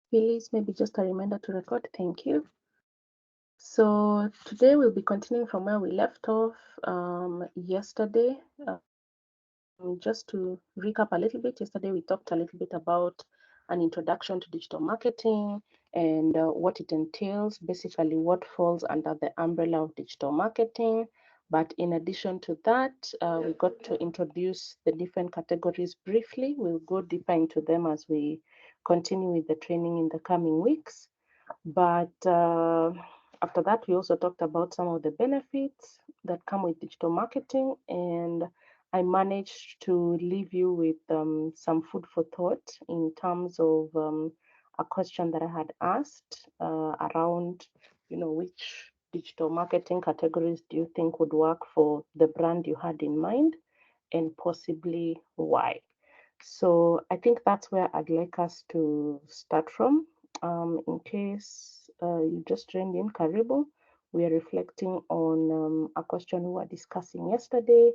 Phyllis, maybe just a reminder to record. Thank you. So today we'll be continuing from where we left off yesterday. Just to recap a little bit, yesterday we talked a little bit about an introduction to digital marketing and what it entails, basically what falls under the umbrella of digital marketing. But in addition to that, we got to introduce the different categories briefly. We'll go deeper into them as we continue with the training in the coming weeks. But after that, we also talked about some of the benefits that come with digital marketing, and I managed to leave you with some food for thought in terms of a question that I had asked around, which digital marketing categories do you think would work for the brand you had in mind, and possibly why? So I think that's where I'd like us to start from. In case you just joined in, Karibu, we are reflecting on a question we were discussing yesterday.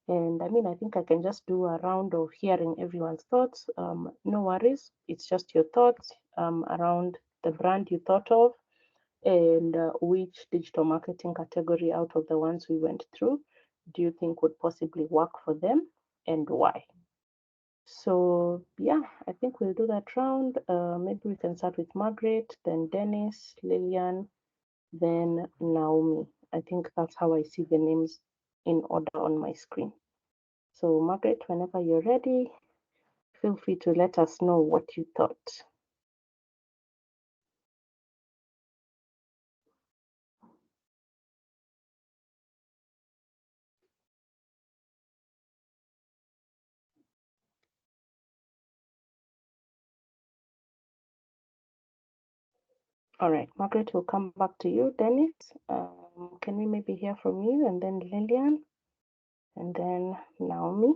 And I mean, I think I can just do a round of hearing everyone's thoughts. No worries, it's just your thoughts around the brand you thought of and which digital marketing category out of the ones we went through do you think would possibly work for them and why? So yeah, I think we'll do that round. Maybe we can start with Margaret, then Dennis, Lillian, then Naomi. I think that's how I see the names in order on my screen. So Margaret, whenever you're ready, feel free to let us know what you thought. All right, Margaret, we'll come back to you. Dennis, can we maybe hear from you, and then Lillian, and then Naomi?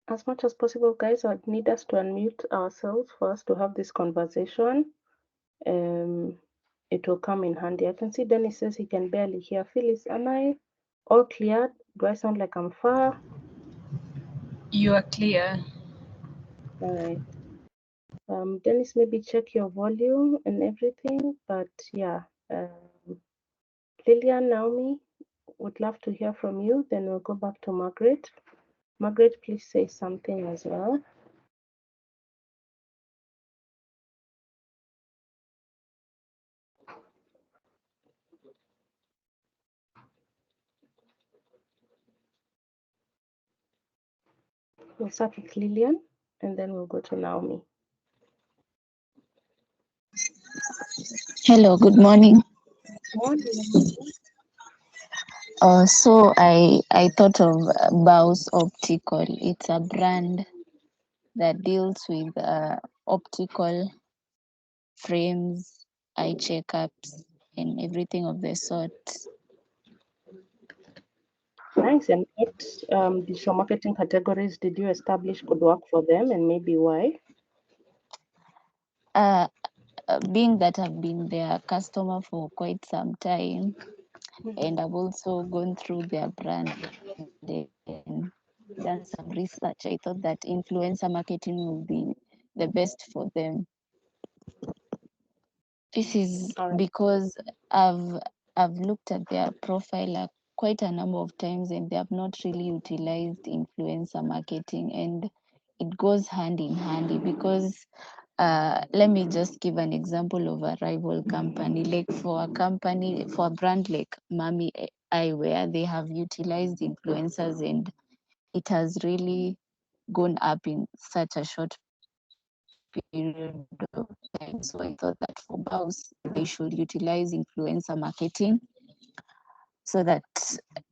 As much as possible, guys, I'd need us to unmute ourselves for us to have this conversation. It will come in handy. I can see Dennis says he can barely hear. Phyllis, am I all clear? Do I sound like I'm far? You are clear. All right. Dennis, maybe check your volume and everything. But yeah, Lillian, Naomi, would love to hear from you. Then we'll go back to Margaret. Margaret, please say something as well. We'll start with Lillian, and then we'll go to Naomi. Hello, good morning. Morning. So I thought of Baus Optical. It's a brand that deals with optical frames, eye checkups, and everything of the sort. Nice. And what digital marketing categories did you establish could work for them, and maybe why? Being that I've been their customer for quite some time, and I've also gone through their brand and done some research, I thought that influencer marketing will be the best for them. This is because I've looked at their profile quite a number of times, and they have not really utilized influencer marketing, and it goes hand in hand because let me just give an example of a rival company. Like for a brand like Mami Eyewear, they have utilized influencers, and it has really gone up in such a short period of time. So I thought that for Baus, they should utilize influencer marketing so that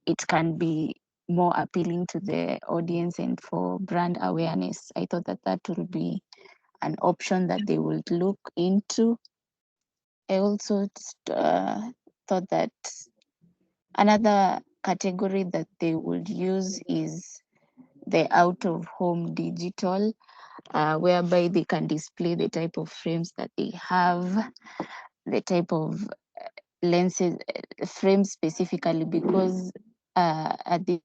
it can be more appealing to the audience and for brand awareness. I thought that that will be an option that they would look into. I also thought that another category that they would use is the out of home digital. whereby they can display the type of frames that they have, the type of lenses, frames specifically, because at this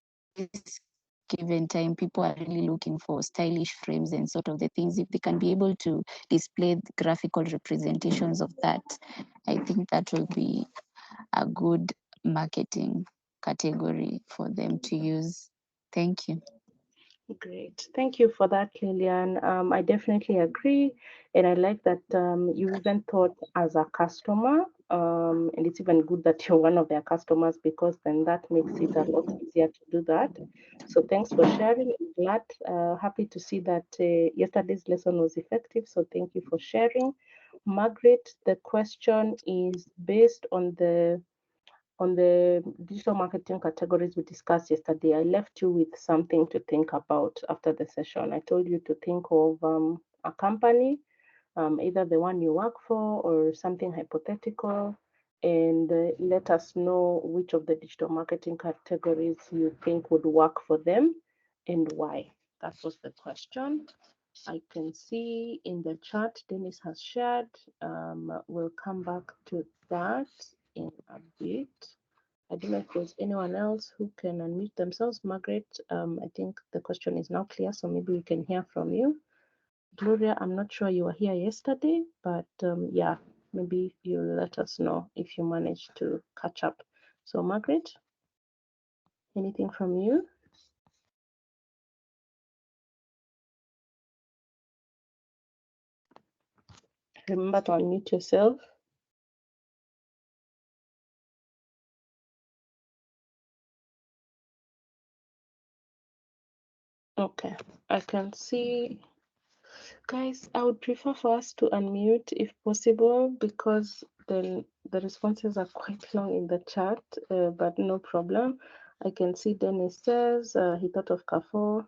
given time, people are really looking for stylish frames and sort of the things. If they can be able to display the graphical representations of that, I think that will be a good marketing category for them to use. Thank you. Great. Thank you for that, Lillian. I definitely agree. And I like that you even thought as a customer, and it's even good that you're one of their customers, because then that makes it a lot easier to do that. So thanks for sharing. I'm glad, happy to see that yesterday's lesson was effective. So thank you for sharing. Margaret, the question is based on the digital marketing categories we discussed yesterday. I left you with something to think about after the session. I told you to think of a company, either the one you work for or something hypothetical, and let us know which of the digital marketing categories you think would work for them and why. That was the question. I can see in the chat Dennis has shared. We'll come back to that in a bit. I don't know if there's anyone else who can unmute themselves. Margaret, I think the question is now clear, so maybe we can hear from you. Gloria, I'm not sure you were here yesterday, but yeah, maybe you'll let us know if you managed to catch up. So Margaret, anything from you? Remember to unmute yourself. Okay, I can see. Guys, I would prefer for us to unmute if possible, because then the responses are quite long in the chat, but no problem. I can see Dennis says he thought of Carrefour,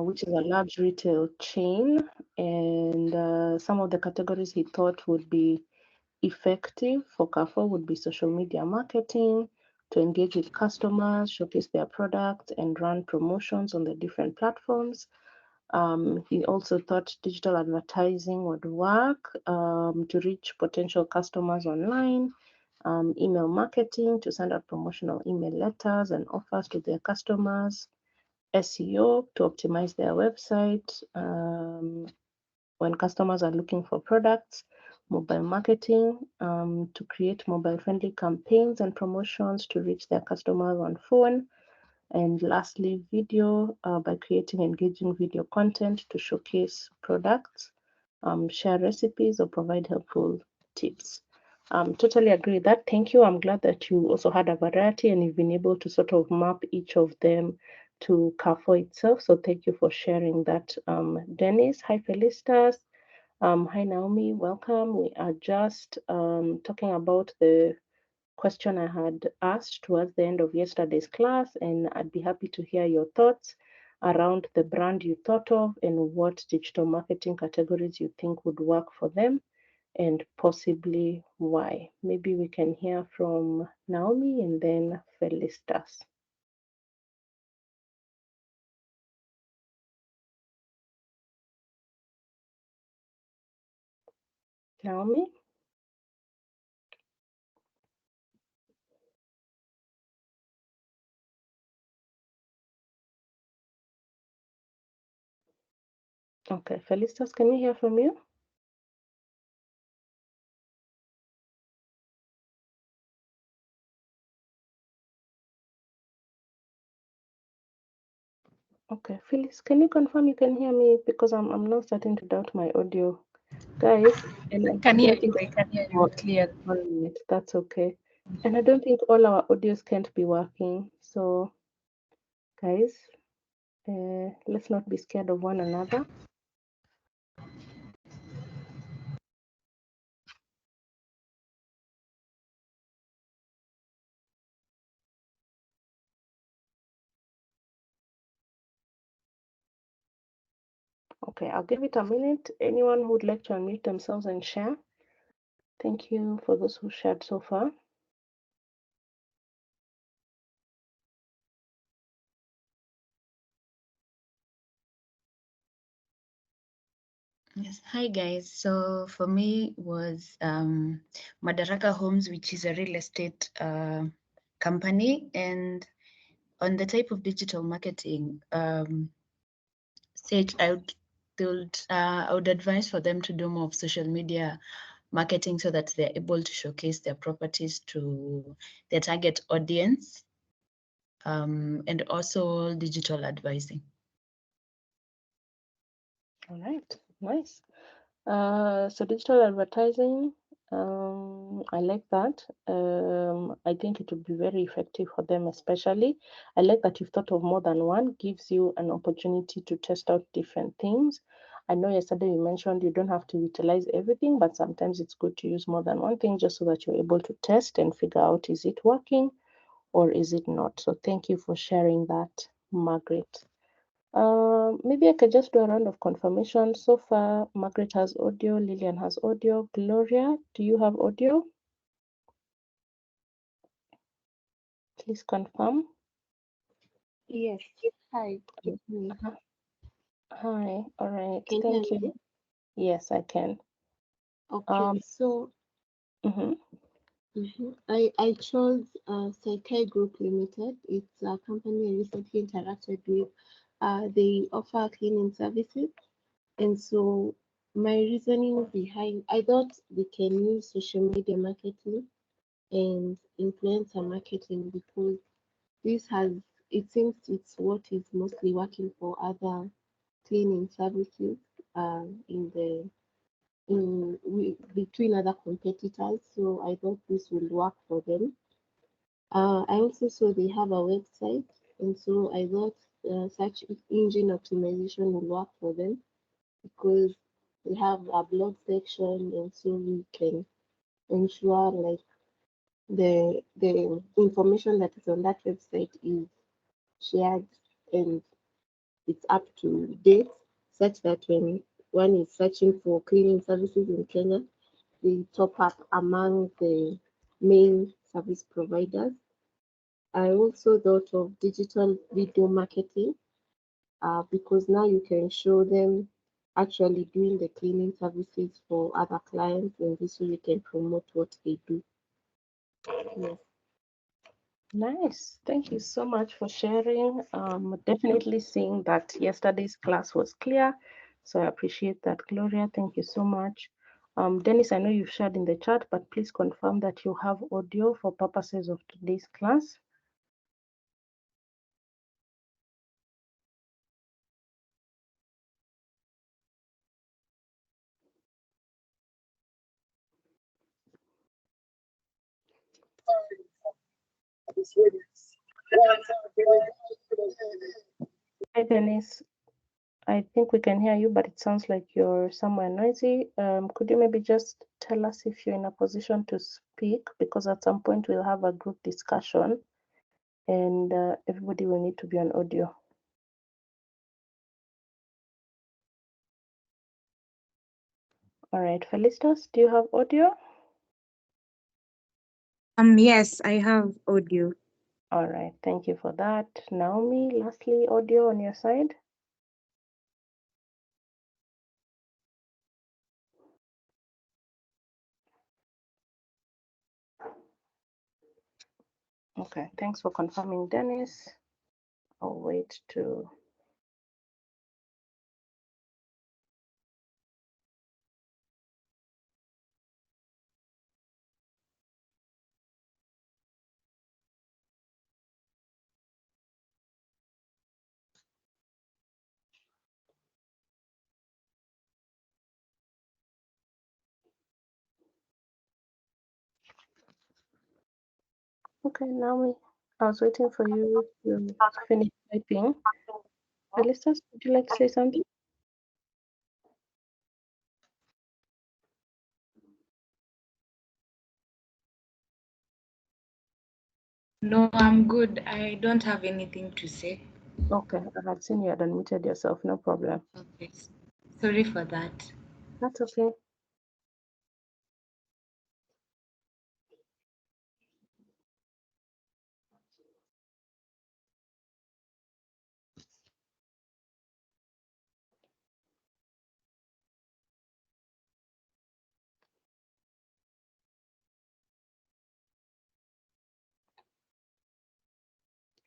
which is a large retail chain, and some of the categories he thought would be effective for Carrefour would be social media marketing, to engage with customers, showcase their products, and run promotions on the different platforms. He also thought digital advertising would work to reach potential customers online, email marketing to send out promotional email letters and offers to their customers, SEO to optimize their website when customers are looking for products, mobile marketing to create mobile-friendly campaigns and promotions to reach their customers on phone. And lastly, video by creating engaging video content to showcase products, share recipes, or provide helpful tips. Totally agree with that. Thank you. I'm glad that you also had a variety and you've been able to sort of map each of them to Carrefour itself. So thank you for sharing that. Dennis, hi Felicitas. Hi Naomi, welcome. We are just talking about the question I had asked towards the end of yesterday's class, and I'd be happy to hear your thoughts around the brand you thought of and what digital marketing categories you think would work for them and possibly why. Maybe we can hear from Naomi and then Felicitas. Naomi? Okay, Felicitas, can we hear from you? Okay, Phyllis, can you confirm you can hear me? Because I'm now starting to doubt my audio. Guys, and I can hear you clearly. 1 minute, that's okay. And I don't think all our audios can't be working. So, guys, let's not be scared of one another. Okay, I'll give it a minute. Anyone who would like to unmute themselves and share? Thank you for those who shared so far. Yes. Hi guys. So for me was Madaraka Homes, which is a real estate company, and on the type of digital marketing, Sage, I would advise for them to do more of social media marketing so that they're able to showcase their properties to their target audience, and also digital advising. All right, nice. So digital advertising, I like that. I think it would be very effective for them, especially. I like that you've thought of more than one, gives you an opportunity to test out different things. I know yesterday you mentioned you don't have to utilize everything, but sometimes it's good to use more than one thing just so that you're able to test and figure out, is it working or is it not? So thank you for sharing that, Margaret. Maybe I could just do a round of confirmation. So far, Margaret has audio, Lillian has audio. Gloria, do you have audio? Please confirm. Yes. Hi. It's me. Hi, all right, Can you thank hear you. me? Yes, I can. Okay. So Mhm. I chose Saikai Group Limited. It's a company I recently interacted with. They offer cleaning services, and so my reasoning behind, I thought they can use social media marketing and influencer marketing because this has, it seems it's what is mostly working for other cleaning services in the between other competitors. So I thought this will work for them. I also saw they have a website, and so I thought search engine optimization will work for them because they have a blog section, and so we can ensure like the information that is on that website is shared and it's up to date, such that when one is searching for cleaning services in Kenya, they top up among the main service providers. I also thought of digital video marketing because now you can show them actually doing the cleaning services for other clients, and this way you can promote what they do. Yes. Nice. Thank you so much for sharing. Definitely seeing that yesterday's class was clear. So I appreciate that, Gloria. Thank you so much. Dennis, I know you've shared in the chat, but please confirm that you have audio for purposes of today's class. Hi, Dennis. I think we can hear you, but it sounds like you're somewhere noisy. Could you maybe just tell us if you're in a position to speak? Because at some point we'll have a group discussion and everybody will need to be on audio. All right, Felicitas, do you have audio? Yes, I have audio. All right, thank you for that. Naomi, lastly, audio on your side? Okay, thanks for confirming, Dennis. I'll wait to... Okay, Naomi, I was waiting for you to finish typing. Felicitas, would you like to say something? No, I'm good. I don't have anything to say. Okay, I had seen you had unmuted yourself, no problem. Okay. Sorry for that. That's okay.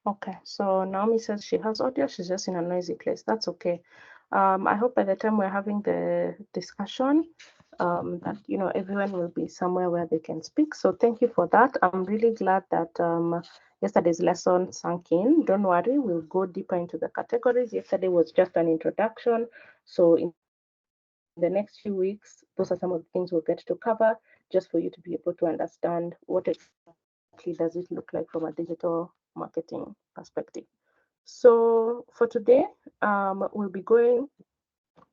Okay, so Naomi says she has audio, she's just in a noisy place. That's okay. I hope by the time we're having the discussion, that everyone will be somewhere where they can speak. So thank you for that. I'm really glad that yesterday's lesson sank in. Don't worry, we'll go deeper into the categories. Yesterday was just an introduction. So in the next few weeks, those are some of the things we'll get to cover, just for you to be able to understand what exactly does it look like from a digital marketing perspective. So for today, we'll be going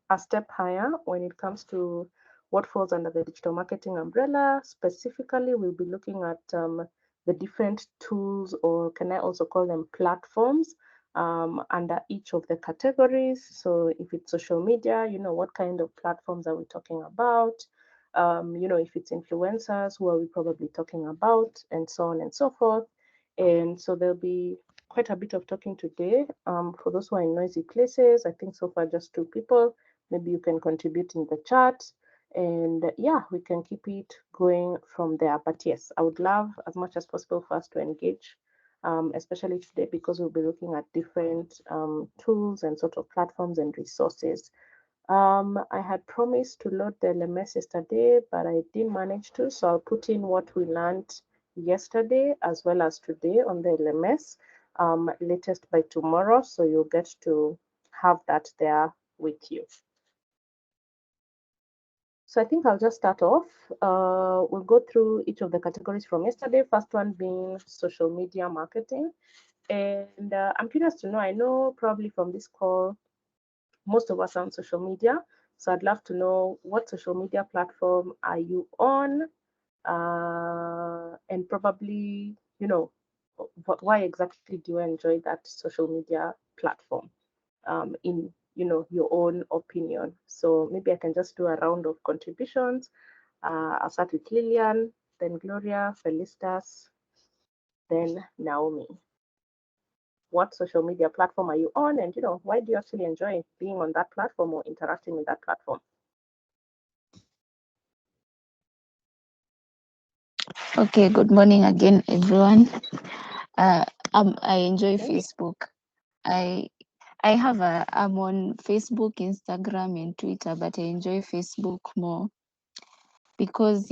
a step higher when it comes to what falls under the digital marketing umbrella. Specifically, we'll be looking at the different tools, or can I also call them platforms, under each of the categories. So if it's social media, what kind of platforms are we talking about? If it's influencers, who are we probably talking about, and so on and so forth. And so there'll be quite a bit of talking today. For those who are in noisy places, I think so far just 2 people. Maybe you can contribute in the chat, and yeah, we can keep it going from there. But yes, I would love as much as possible for us to engage, especially today, because we'll be looking at different tools and sort of platforms and resources. I had promised to load the LMS yesterday, but I didn't manage to, so I'll put in what we learned yesterday as well as today on the LMS, latest by tomorrow, so you'll get to have that there with you. So I think I'll just start off. We'll go through each of the categories from yesterday, first one being social media marketing. And I'm curious to know, I know probably from this call, most of us are on social media. So I'd love to know, what social media platform are you on? And probably, why exactly do you enjoy that social media platform, in your own opinion? So maybe I can just do a round of contributions. I'll start with Lillian, then Gloria, Felicitas, then Naomi. What social media platform are you on, and why do you actually enjoy being on that platform or interacting with that platform? Okay, good morning again, everyone. I enjoy Facebook. I'm on Facebook, Instagram, and Twitter, but I enjoy Facebook more because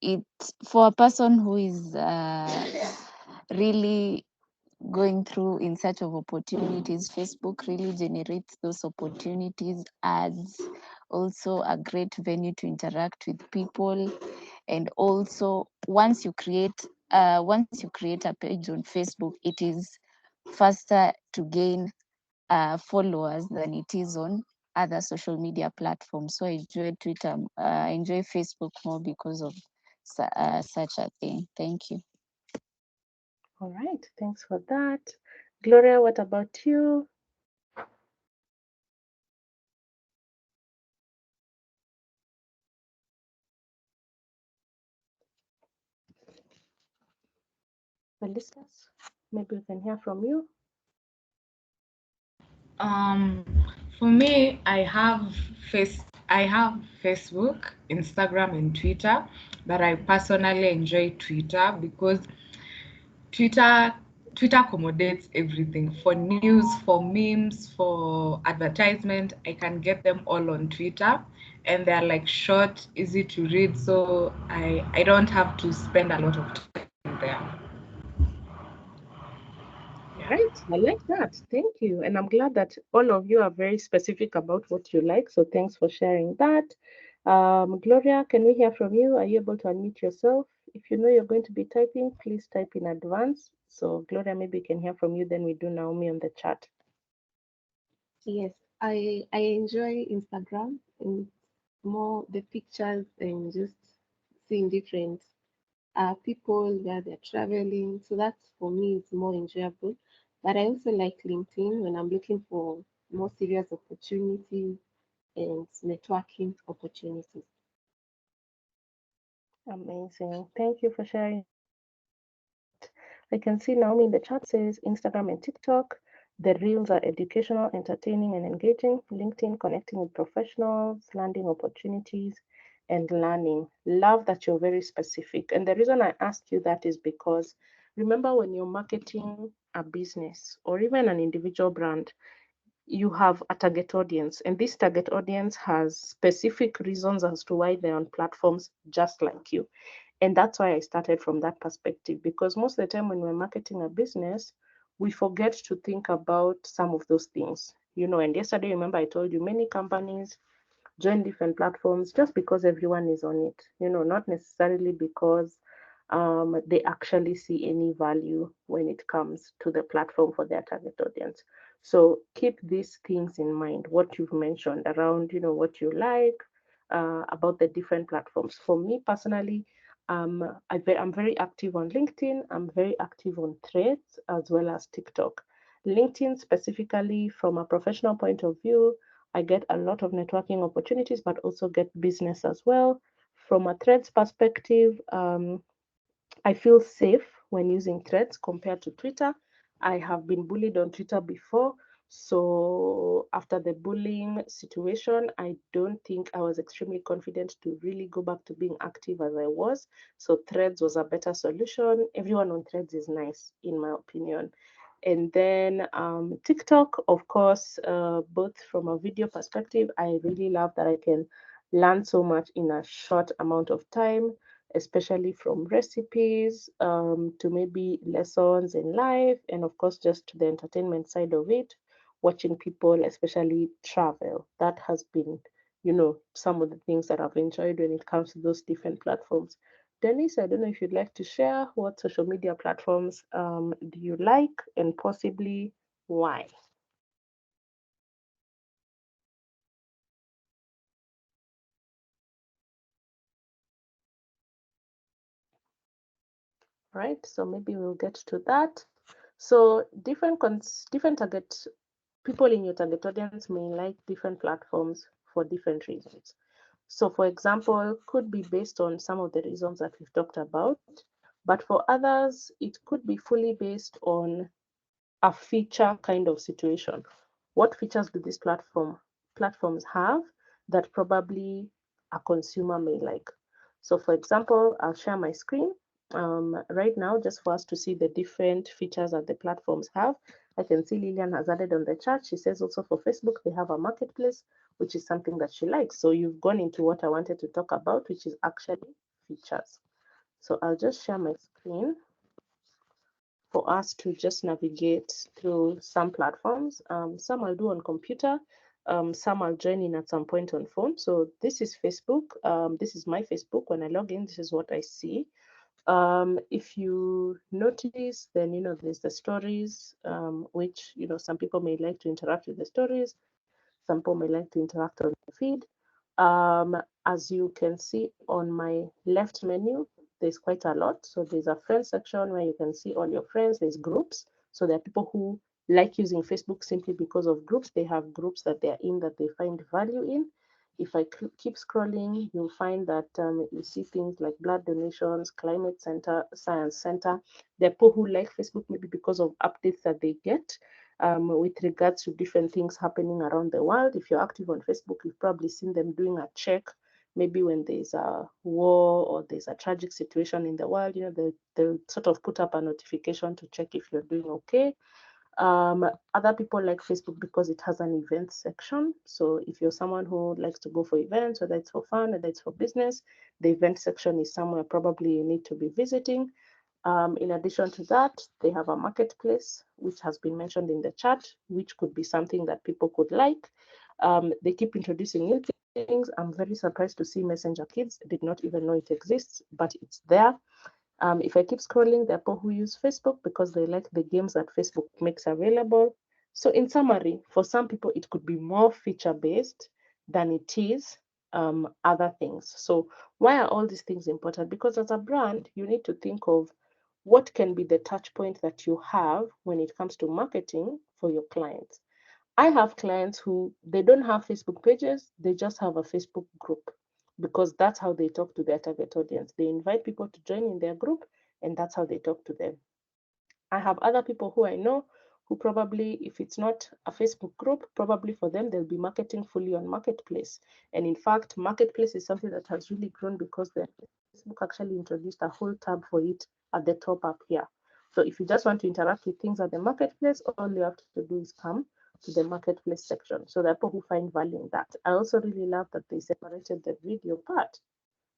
it's for a person who is really going through in search of opportunities. Facebook really generates those opportunities, ads, also a great venue to interact with people. And also once you create a page on Facebook, it is faster to gain followers than it is on other social media platforms. So I enjoy Twitter, I enjoy Facebook more because of such a thing. Thank you. All right, thanks for that. Gloria, what about you? Felicitas, maybe we can hear from you. For me, I have Facebook, Instagram, and Twitter, but I personally enjoy Twitter because Twitter accommodates everything. For news, for memes, for advertisement, I can get them all on Twitter, and they're like short, easy to read, so I don't have to spend a lot of time there. Right, I like that. Thank you. And I'm glad that all of you are very specific about what you like. So thanks for sharing that. Gloria, can we hear from you? Are you able to unmute yourself? If you know you're going to be typing, please type in advance. So Gloria, maybe we can hear from you, then we do Naomi on the chat. Yes, I enjoy Instagram and more the pictures and just seeing different people where they're traveling. So that's, for me, it's more enjoyable. But I also like LinkedIn when I'm looking for more serious opportunities and networking opportunities. Amazing. Thank you for sharing. I can see Naomi in the chat says Instagram and TikTok. The reels are educational, entertaining, and engaging. LinkedIn, connecting with professionals, landing opportunities, and learning. Love that you're very specific. And the reason I asked you that is because remember, when you're marketing a business or even an individual brand, you have a target audience, and this target audience has specific reasons as to why they're on platforms just like you. And that's why I started from that perspective, because most of the time when we're marketing a business, we forget to think about some of those things. And yesterday, remember, I told you many companies join different platforms just because everyone is on it, not necessarily because they actually see any value when it comes to the platform for their target audience. So keep these things in mind, what you've mentioned around, what you like about the different platforms. For me personally, I'm very active on LinkedIn. I'm very active on Threads as well as TikTok. LinkedIn specifically from a professional point of view, I get a lot of networking opportunities, but also get business as well. From a Threads perspective, I feel safe when using Threads compared to Twitter. I have been bullied on Twitter before. So after the bullying situation, I don't think I was extremely confident to really go back to being active as I was. So Threads was a better solution. Everyone on Threads is nice, in my opinion. And then TikTok, of course, both from a video perspective, I really love that I can learn so much in a short amount of time, especially from recipes to maybe lessons in life, and of course, just to the entertainment side of it, watching people, especially travel. That has been, some of the things that I've enjoyed when it comes to those different platforms. Dennis, I don't know if you'd like to share what social media platforms do you like and possibly why? Right, so maybe we'll get to that. So different target people in your target audience may like different platforms for different reasons. So for example, could be based on some of the reasons that we've talked about, but for others, it could be fully based on a feature kind of situation. What features do these platforms have that probably a consumer may like? So for example, I'll share my screen right now just for us to see the different features that the platforms have. I can see Lillian has added on the chat. She says also for Facebook, they have a marketplace, which is something that she likes. So you've gone into what I wanted to talk about, which is actually features. So I'll just share my screen for us to just navigate through some platforms. Some I'll do on computer, some I'll join in at some point on phone. So this is Facebook. This is my Facebook. When I log in, this is what I see. If you notice, then, there's the stories, which, some people may like to interact with the stories. Some people may like to interact on the feed. As you can see on my left menu, there's quite a lot. So there's a friends section where you can see all your friends. There's groups. So there are people who like using Facebook simply because of groups. They have groups that they're in that they find value in. If I keep scrolling, you'll find that you see things like blood donations, climate center, science center. There are people who like Facebook maybe because of updates that they get with regards to different things happening around the world. If you're active on Facebook, you've probably seen them doing a check, maybe when there's a war or there's a tragic situation in the world, they'll sort of put up a notification to check if you're doing okay. Other people like Facebook because it has an events section. So if you're someone who likes to go for events, whether it's for fun, whether it's for business, the event section is somewhere probably you need to be visiting. In addition to that, they have a marketplace, which has been mentioned in the chat, which could be something that people could like. They keep introducing new things. I'm very surprised to see Messenger Kids. I did not even know it exists, but it's there. If I keep scrolling, there are people who use Facebook because they like the games that Facebook makes available. So in summary, for some people, it could be more feature-based than it is other things. So why are all these things important? Because as a brand, you need to think of what can be the touch point that you have when it comes to marketing for your clients. I have clients who they don't have Facebook pages, they just have a Facebook group because that's how they talk to their target audience. They invite people to join in their group and that's how they talk to them. I have other people who I know who probably, if it's not a Facebook group, probably for them, they'll be marketing fully on Marketplace. And in fact, Marketplace is something that has really grown because Facebook actually introduced a whole tab for it at the top up here. So if you just want to interact with things at the marketplace, all you have to do is come to the marketplace section. So there are people who find value in that. I also really love that they separated the video part.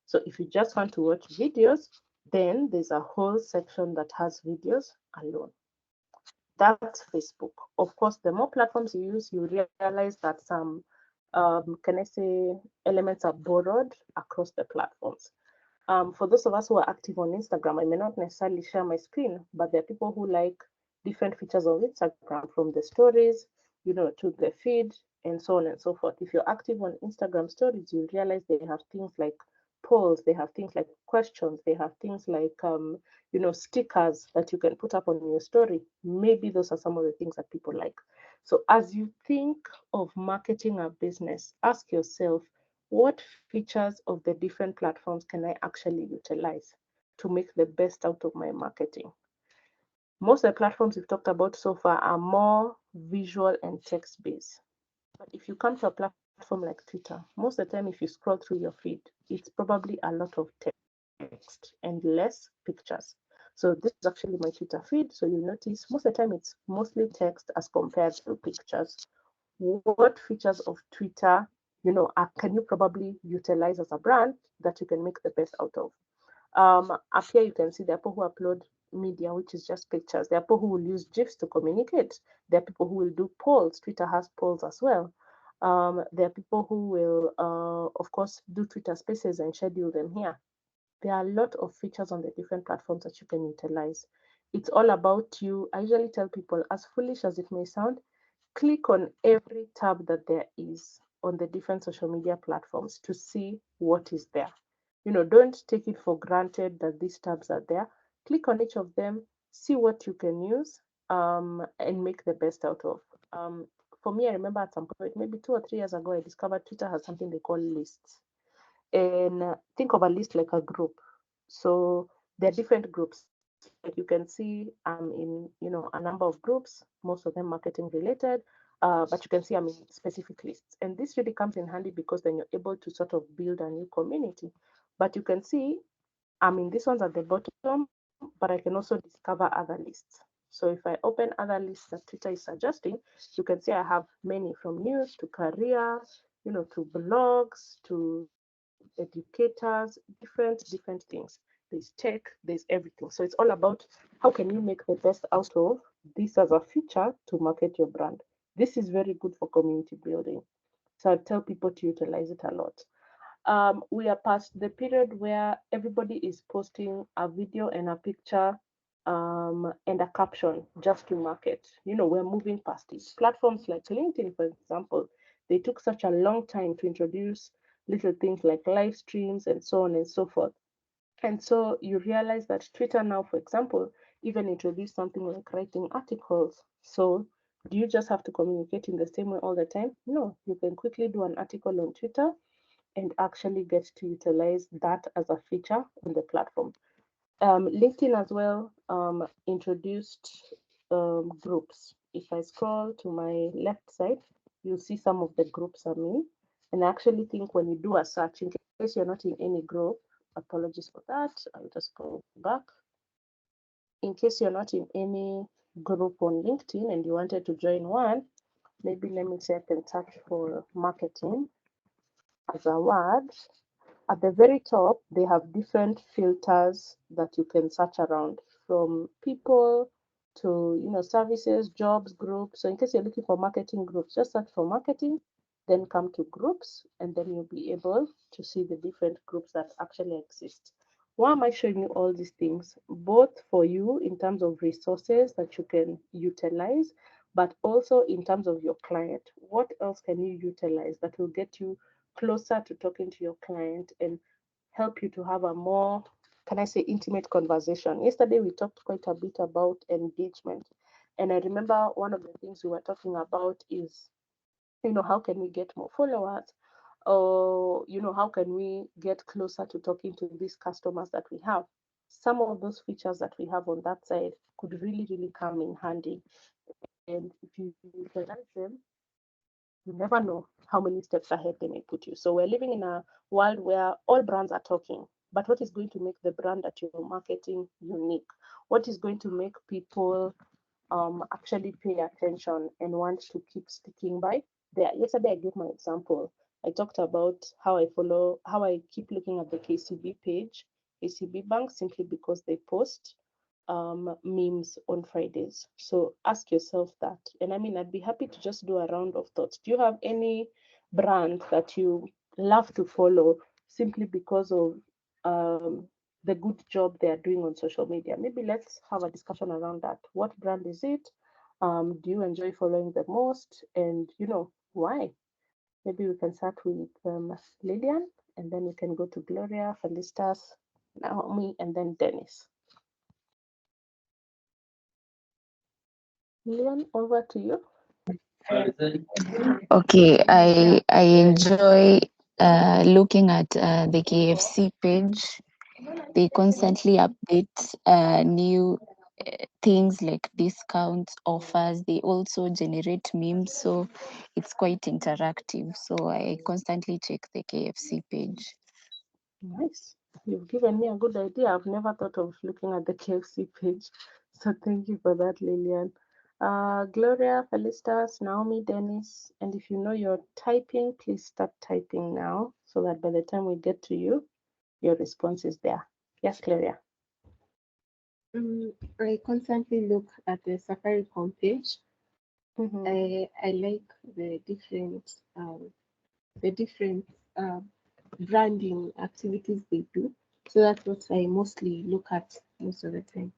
So if you just want to watch videos, then there's a whole section that has videos alone. That's Facebook. Of course, the more platforms you use, you realize that some, can I say, elements are borrowed across the platforms. For those of us who are active on Instagram, I may not necessarily share my screen, but there are people who like different features of Instagram, from the stories, to the feed, and so on and so forth. If you're active on Instagram stories, you realize they have things like polls, they have things like questions, they have things like stickers that you can put up on your story. Maybe those are some of the things that people like. So as you think of marketing a business, ask yourself, what features of the different platforms can I actually utilize to make the best out of my marketing? Most of the platforms we've talked about so far are more visual and text-based. But if you come to a platform like Twitter, most of the time if you scroll through your feed, it's probably a lot of text and less pictures. So this is actually my Twitter feed. So you'll notice most of the time it's mostly text as compared to pictures. What features of Twitter, can you probably utilize as a brand that you can make the best out of? Up here you can see there are people who upload media, which is just pictures. There are people who will use GIFs to communicate. There are people who will do polls. Twitter has polls as well. There are people who will, of course, do Twitter Spaces and schedule them here. There are a lot of features on the different platforms that you can utilize. It's all about you. I usually tell people, as foolish as it may sound, click on every tab that there is on the different social media platforms to see what is there. Don't take it for granted that these tabs are there. Click on each of them, see what you can use, and make the best out of. For me, I remember at some point, maybe 2 or 3 years ago, I discovered Twitter has something they call lists. And think of a list like a group. So there are different groups. Like you can see I'm in, a number of groups, most of them marketing related, but you can see I'm in specific lists. And this really comes in handy because then you're able to sort of build a new community. But you can see I'm in these ones at the bottom, but I can also discover other lists. So if I open other lists that Twitter is suggesting, you can see I have many, from news to career, to blogs, to educators, different things. There's tech, there's everything. So it's all about how can you make the best out of this as a feature to market your brand. This is very good for community building. So I tell people to utilize it a lot. We are past the period where everybody is posting a video and a picture and a caption just to market. We're moving past it. Platforms like LinkedIn, for example, they took such a long time to introduce little things like live streams and so on and so forth. And so you realize that Twitter now, for example, even introduced something like writing articles. So do you just have to communicate in the same way all the time? No, you can quickly do an article on Twitter and actually get to utilize that as a feature on the platform. LinkedIn as well introduced groups. If I scroll to my left side, you'll see some of the groups I'm in. And I actually think when you do a search, in case you're not in any group, apologies for that, I'll just go back. In case you're not in any group on LinkedIn and you wanted to join one, maybe let me say I can search for marketing as a word. At the very top, they have different filters that you can search around, from people to services, jobs, groups. So in case you're looking for marketing groups, just search for marketing, then come to groups, and then you'll be able to see the different groups that actually exist. Why am I showing you all these things? Both for you in terms of resources that you can utilize, but also in terms of your client. What else can you utilize that will get you closer to talking to your client and help you to have a more, can I say, intimate conversation? Yesterday, we talked quite a bit about engagement. And I remember one of the things we were talking about is, how can we get more followers? Or, how can we get closer to talking to these customers that we have? Some of those features that we have on that side could really, really come in handy. And if you utilize them, you never know how many steps ahead they may put you. So we're living in a world where all brands are talking. but what is going to make the brand that you're marketing unique? What is going to make people actually pay attention and want to keep sticking by there? Yesterday, I gave my example. I talked about how I keep looking at the KCB page, KCB Bank, simply because they post memes on Fridays. So ask yourself that. And I mean, I'd be happy to just do a round of thoughts. Do you have any brand that you love to follow simply because of the good job they are doing on social media? Maybe let's have a discussion around that. What brand is it? Do you enjoy following the most? And why? Maybe we can start with Lillian, and then we can go to Gloria, Felicitas, Naomi, and then Dennis. Lillian, over to you. Okay, I enjoy looking at the KFC page. They constantly update new things like discounts, offers. They also generate memes, so it's quite interactive. So I constantly check the KFC page. Nice. You've given me a good idea. I've never thought of looking at the KFC page. So thank you for that, Lillian. Gloria, Felicitas, Naomi, Dennis, and if you know you're typing, please start typing now so that by the time we get to you, your response is there. Yes, Gloria. I constantly look at the Safaricom page. Mhm. I like the different branding activities they do. So that's what I mostly look at most of the time.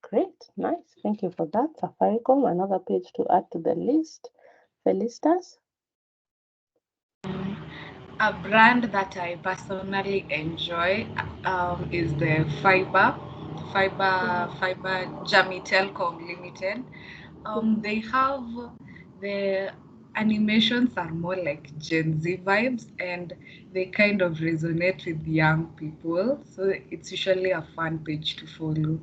Great, nice. Thank you for that. Safaricom, another page to add to the list. Felicitas? A brand that I personally enjoy is the Fiber Jamii Telcom Limited. They have the animations are more like Gen Z vibes, and they kind of resonate with young people. So it's usually a fun page to follow.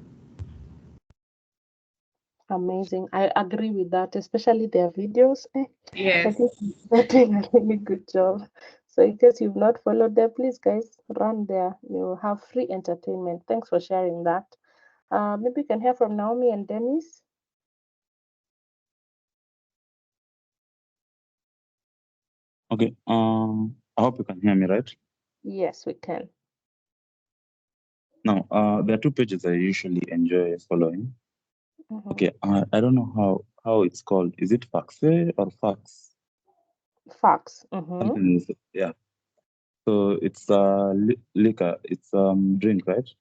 Amazing. I agree with that, especially their videos. I Yes. think they're doing a really good job. So in case you've not followed them, please guys, run there. You have free entertainment. Thanks for sharing that. Maybe we can hear from Naomi and Dennis. Okay. I hope you can hear me, right? Yes, we can. Now, there are two pages I usually enjoy following. Mhm. Okay. I don't know how it's called. Is it Faxe or Fax? Facts. Something is, yeah. So it's liquor. It's drink, right?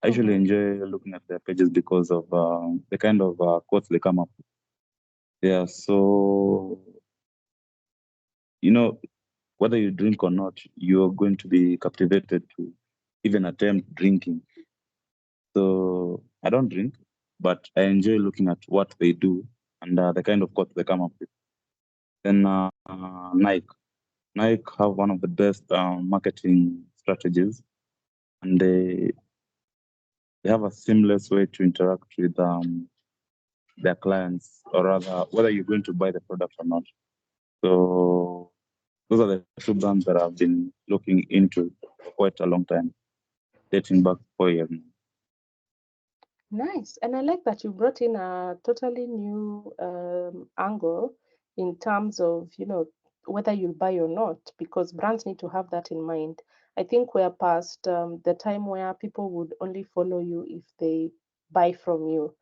I usually enjoy looking at their pages because of the kind of quotes they come up with. Yeah. So whether you drink or not, you're going to be captivated to even attempt drinking. So I don't drink, but I enjoy looking at what they do and the kind of quotes they come up with. Then Nike. Nike have one of the best marketing strategies, and they have a seamless way to interact with their clients, or rather, whether you're going to buy the product or not. So those are the two brands that I've been looking into for quite a long time, dating back 4 years now. Nice. And I like that you brought in a totally new angle in terms of, whether you buy or not, because brands need to have that in mind. I think we're past the time where people would only follow you if they buy from you,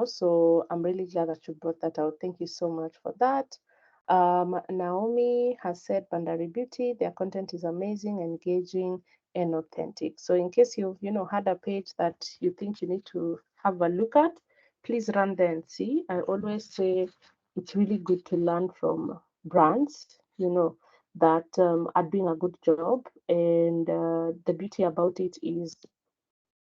So I'm really glad that you brought that out. Thank you so much for that. Naomi has said Bandari Beauty, their content is amazing, engaging, and authentic. So in case you've had a page that you think you need to have a look at, please run there and see. I always say it's really good to learn from brands, that are doing a good job. And the beauty about it is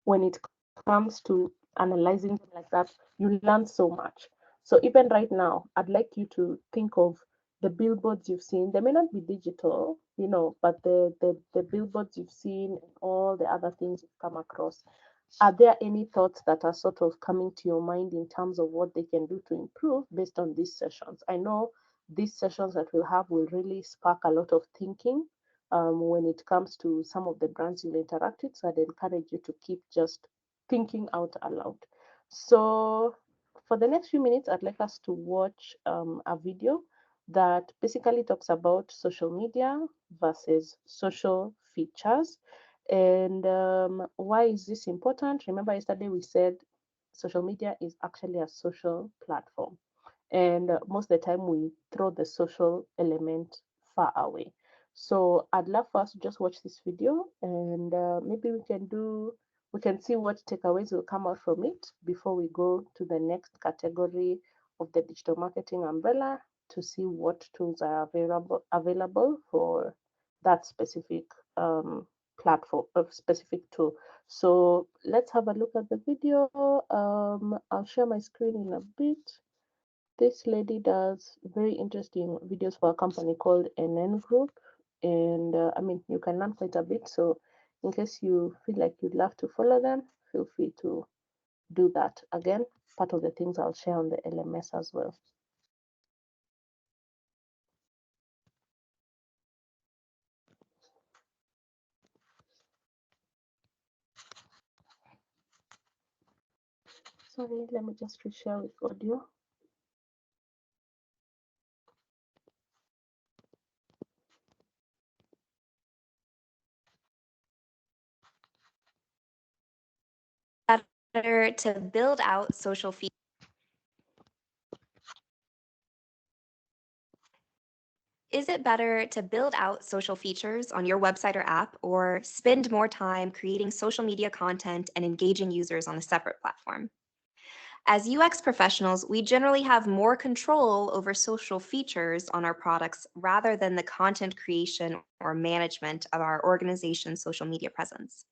when it comes to analyzing them like that, you learn so much. So even right now, I'd like you to think of the billboards you've seen. They may not be digital, but the billboards you've seen and all the other things you've come across. Are there any thoughts that are sort of coming to your mind in terms of what they can do to improve based on these sessions? I know these sessions that we'll have will really spark a lot of thinking when it comes to some of the brands you'll interact with. So I'd encourage you to keep just thinking out aloud. So for the next few minutes, I'd like us to watch a video that basically talks about social media versus social features. And why is this important? Remember, yesterday we said social media is actually a social platform. And most of the time we throw the social element far away. So I'd love for us to just watch this video, and maybe we can see what takeaways will come out from it before we go to the next category of the digital marketing umbrella to see what tools are available for that specific platform of specific tool. So let's have a look at the video. I'll share my screen in a bit. This lady does very interesting videos for a company called NN Group, and I mean, you can learn quite a bit. So in case you feel like you'd love to follow them, feel free to do that. Again, part of the things I'll share on the LMS as well. Sorry, let me just reshare with audio. Better to build out social features. Is it better to build out social features on your website or app, or spend more time creating social media content and engaging users on a separate platform? As UX professionals, we generally have more control over social features on our products rather than the content creation or management of our organization's social media presence.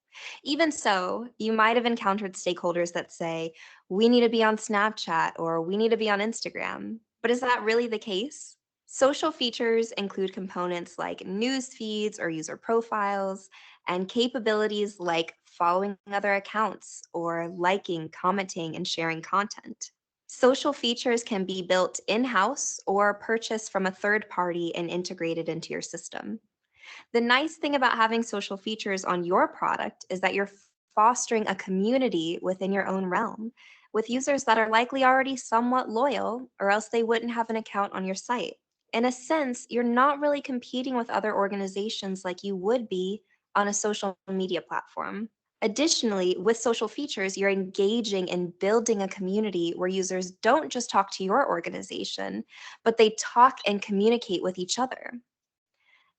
Even so, you might have encountered stakeholders that say, we need to be on Snapchat or we need to be on Instagram. But is that really the case? Social features include components like news feeds or user profiles, and capabilities like following other accounts or liking, commenting, and sharing content. Social features can be built in-house or purchased from a third party and integrated into your system. The nice thing about having social features on your product is that you're fostering a community within your own realm with users that are likely already somewhat loyal, or else they wouldn't have an account on your site. In a sense, you're not really competing with other organizations like you would be on a social media platform. Additionally, with social features, you're engaging in building a community where users don't just talk to your organization, but they talk and communicate with each other.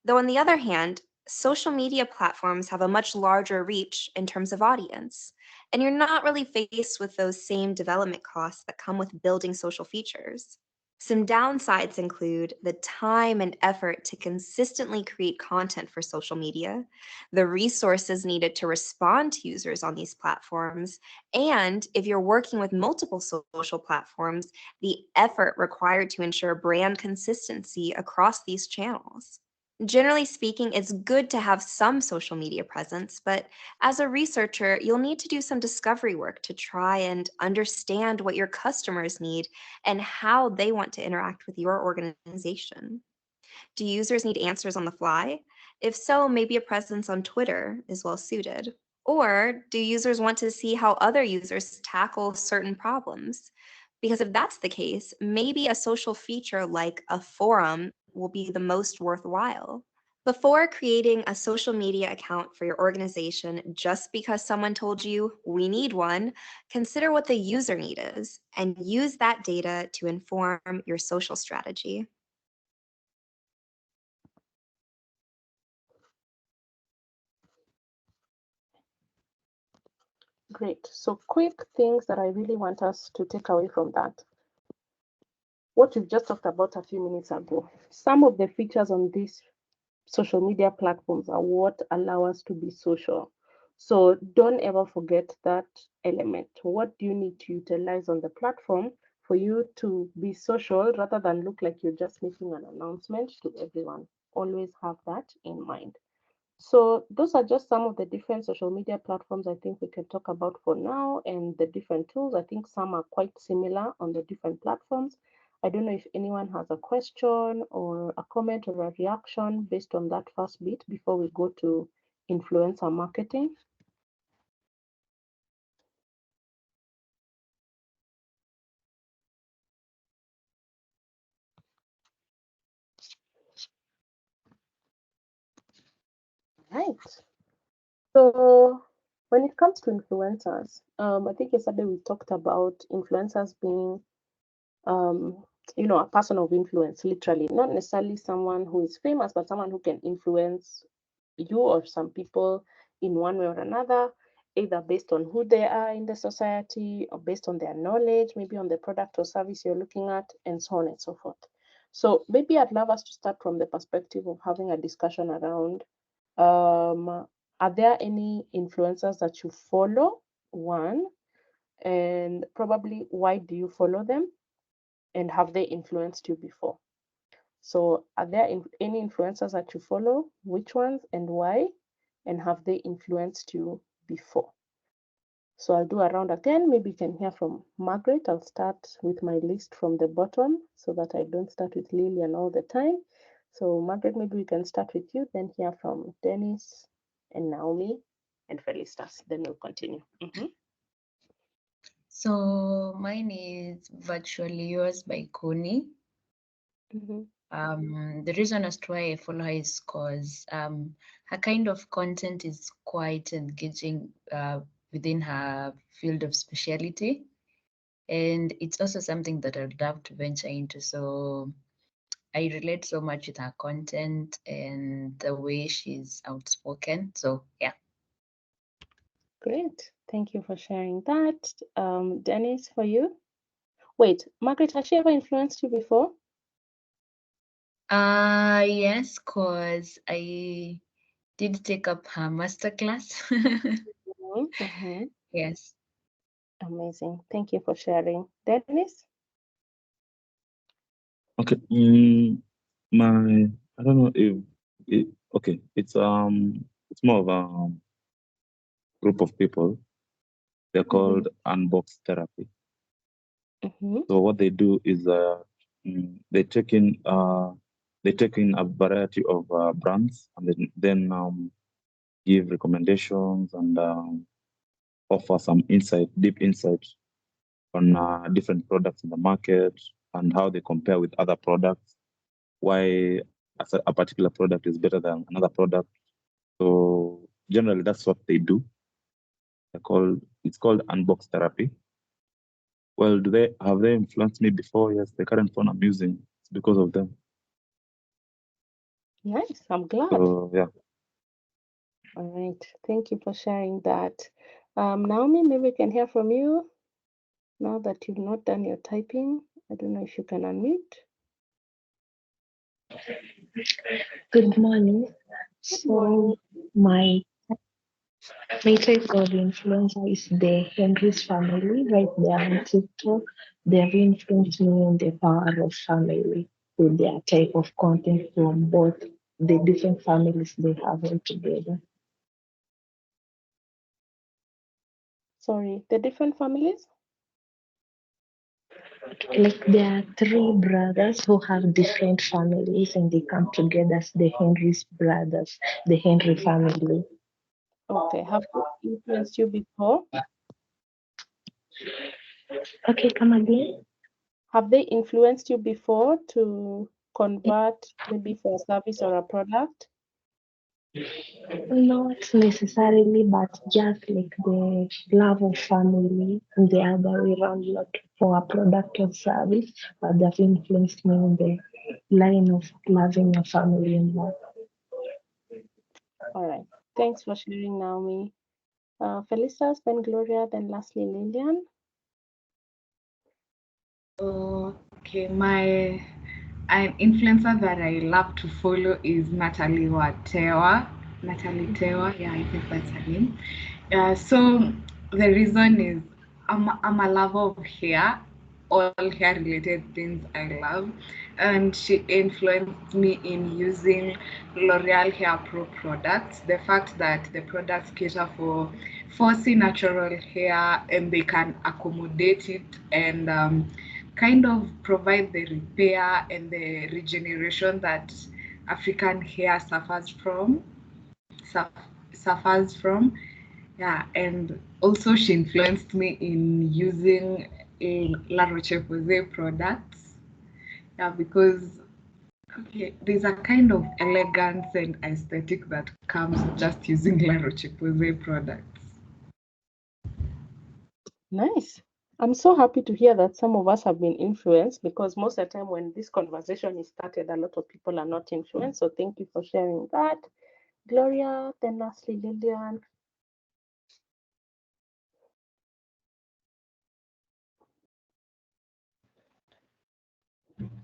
Though on the other hand, social media platforms have a much larger reach in terms of audience, and you're not really faced with those same development costs that come with building social features. Some downsides include the time and effort to consistently create content for social media, the resources needed to respond to users on these platforms, and if you're working with multiple social platforms, the effort required to ensure brand consistency across these channels. Generally speaking, it's good to have some social media presence, but as a researcher, you'll need to do some discovery work to try and understand what your customers need and how they want to interact with your organization. Do users need answers on the fly? If so, maybe a presence on Twitter is well suited. Or do users want to see how other users tackle certain problems? Because if that's the case, maybe a social feature like a forum will be the most worthwhile. Before creating a social media account for your organization just because someone told you we need one, consider what the user need is and use that data to inform your social strategy. Great. So quick things that I really want us to take away from that. What we've just talked about a few minutes ago. Some of the features on these social media platforms are what allow us to be social. So don't ever forget that element. What do you need to utilize on the platform for you to be social rather than look like you're just making an announcement to everyone? Always have that in mind. So those are just some of the different social media platforms I think we can talk about for now, and the different tools. I think some are quite similar on the different platforms. I don't know if anyone has a question or a comment or a reaction based on that first bit before we go to influencer marketing. Right. So when it comes to influencers, I think yesterday we talked about influencers being, a person of influence, literally, not necessarily someone who is famous, but someone who can influence you or some people in one way or another, either based on who they are in the society or based on their knowledge, maybe on the product or service you're looking at, and so on and so forth. So maybe I'd love us to start from the perspective of having a discussion around, are there any influencers that you follow? One, and probably why do you follow them? And have they influenced you before? So are there any influencers that you follow? Which ones and why? And have they influenced you before? So I'll do a round again. Maybe you can hear from Margaret. I'll start with my list from the bottom so that I don't start with Lillian all the time. So Margaret, maybe we can start with you, then hear from Dennis and Naomi and Felicitas. Then we'll continue. So mine is Virtually Yours by Connie. The reason as to why I follow her is because her kind of content is quite engaging within her field of specialty. And it's also something that I'd love to venture into. So I relate so much with her content and the way she's outspoken. So yeah. Great. Thank you for sharing that. Dennis, for you? Wait, Margaret, has she ever influenced you before? Yes, because I did take up her masterclass. Yes. Amazing. Thank you for sharing. Dennis? Okay. I don't know if okay. It's more of a group of people. They're called Unbox Therapy. So what they do is they take in a variety of brands and then give recommendations and offer some deep insight on different products in the market and how they compare with other products, why a particular product is better than another product. So generally, that's what they do. It's called Unbox Therapy. Well, have they influenced me before? Yes, the current phone I'm using is because of them. Nice, I'm glad. So yeah. All right, thank you for sharing that. Naomi, maybe we can hear from you now that you've not done your typing. I don't know if you can unmute. Good morning. So my type of influencer is the Henry's family right there on TikTok. They've influenced me in the power of family with their type of content from both the different families they have all together. Sorry, the different families? Like there are three brothers who have different families and they come together as the Henry's brothers, the Henry family. Okay, have they influenced you before? Okay, come again. Have they influenced you before to convert maybe for a service or a product? Not necessarily, but just like the love of family and the other way around, not for a product or service, but they've influenced me in the line of loving your family and love. All right, thanks for sharing, Naomi. Felicitas, then Gloria, then lastly Lillian. Okay, an influencer that I love to follow is Natalie Tewa. Yeah, I think that's her name. So the reason is I'm a lover of hair, all hair related things I love, and she influenced me in using L'Oreal Hair Pro products. The fact that the products cater for fussy natural hair and they can accommodate it and kind of provide the repair and the regeneration that African hair suffers from. Yeah, and also she influenced me in using a La Roche-Posay products. Yeah, because okay, there's a kind of elegance and aesthetic that comes just using La Roche-Posay products. Nice. I'm so happy to hear that some of us have been influenced, because most of the time when this conversation is started, a lot of people are not influenced. So thank you for sharing that. Gloria, then lastly, Lillian.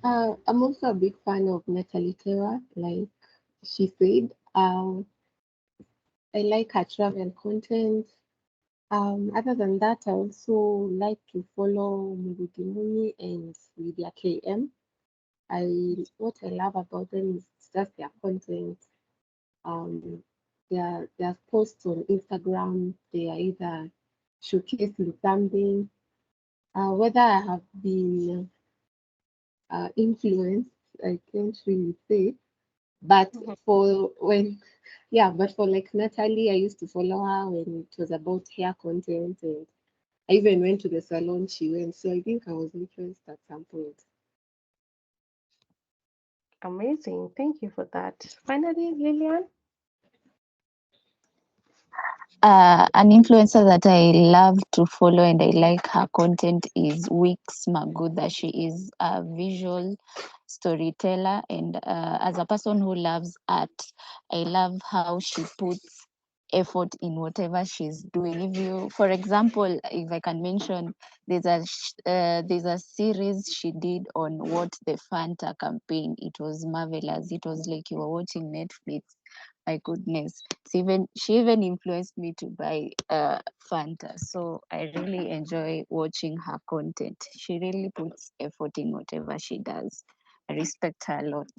I'm also a big fan of Natalie Terra, like she said. I like her travel content. Other than that, I also like to follow Muruti Muni and Lydia KM. What I love about them is just their content. Um, their posts on Instagram, they are either showcasing something. Whether I have been influenced, I can't really say. But for when, yeah, but for like Natalie, I used to follow her when it was about hair content, and I even went to the salon she went. So I think I was influenced at some point. Amazing. Thank you for that. Finally, Lillian. An influencer that I love to follow and I like her content is Wix Magudha. She is a visual storyteller, and as a person who loves art, I love how she puts effort in whatever she's doing. If you, for example, if I can mention, there's a series she did on what the Fanta campaign. It was marvelous. It was like you were watching Netflix. My goodness, she even influenced me to buy Fanta. So I really enjoy watching her content. She really puts effort in whatever she does. I respect her a lot.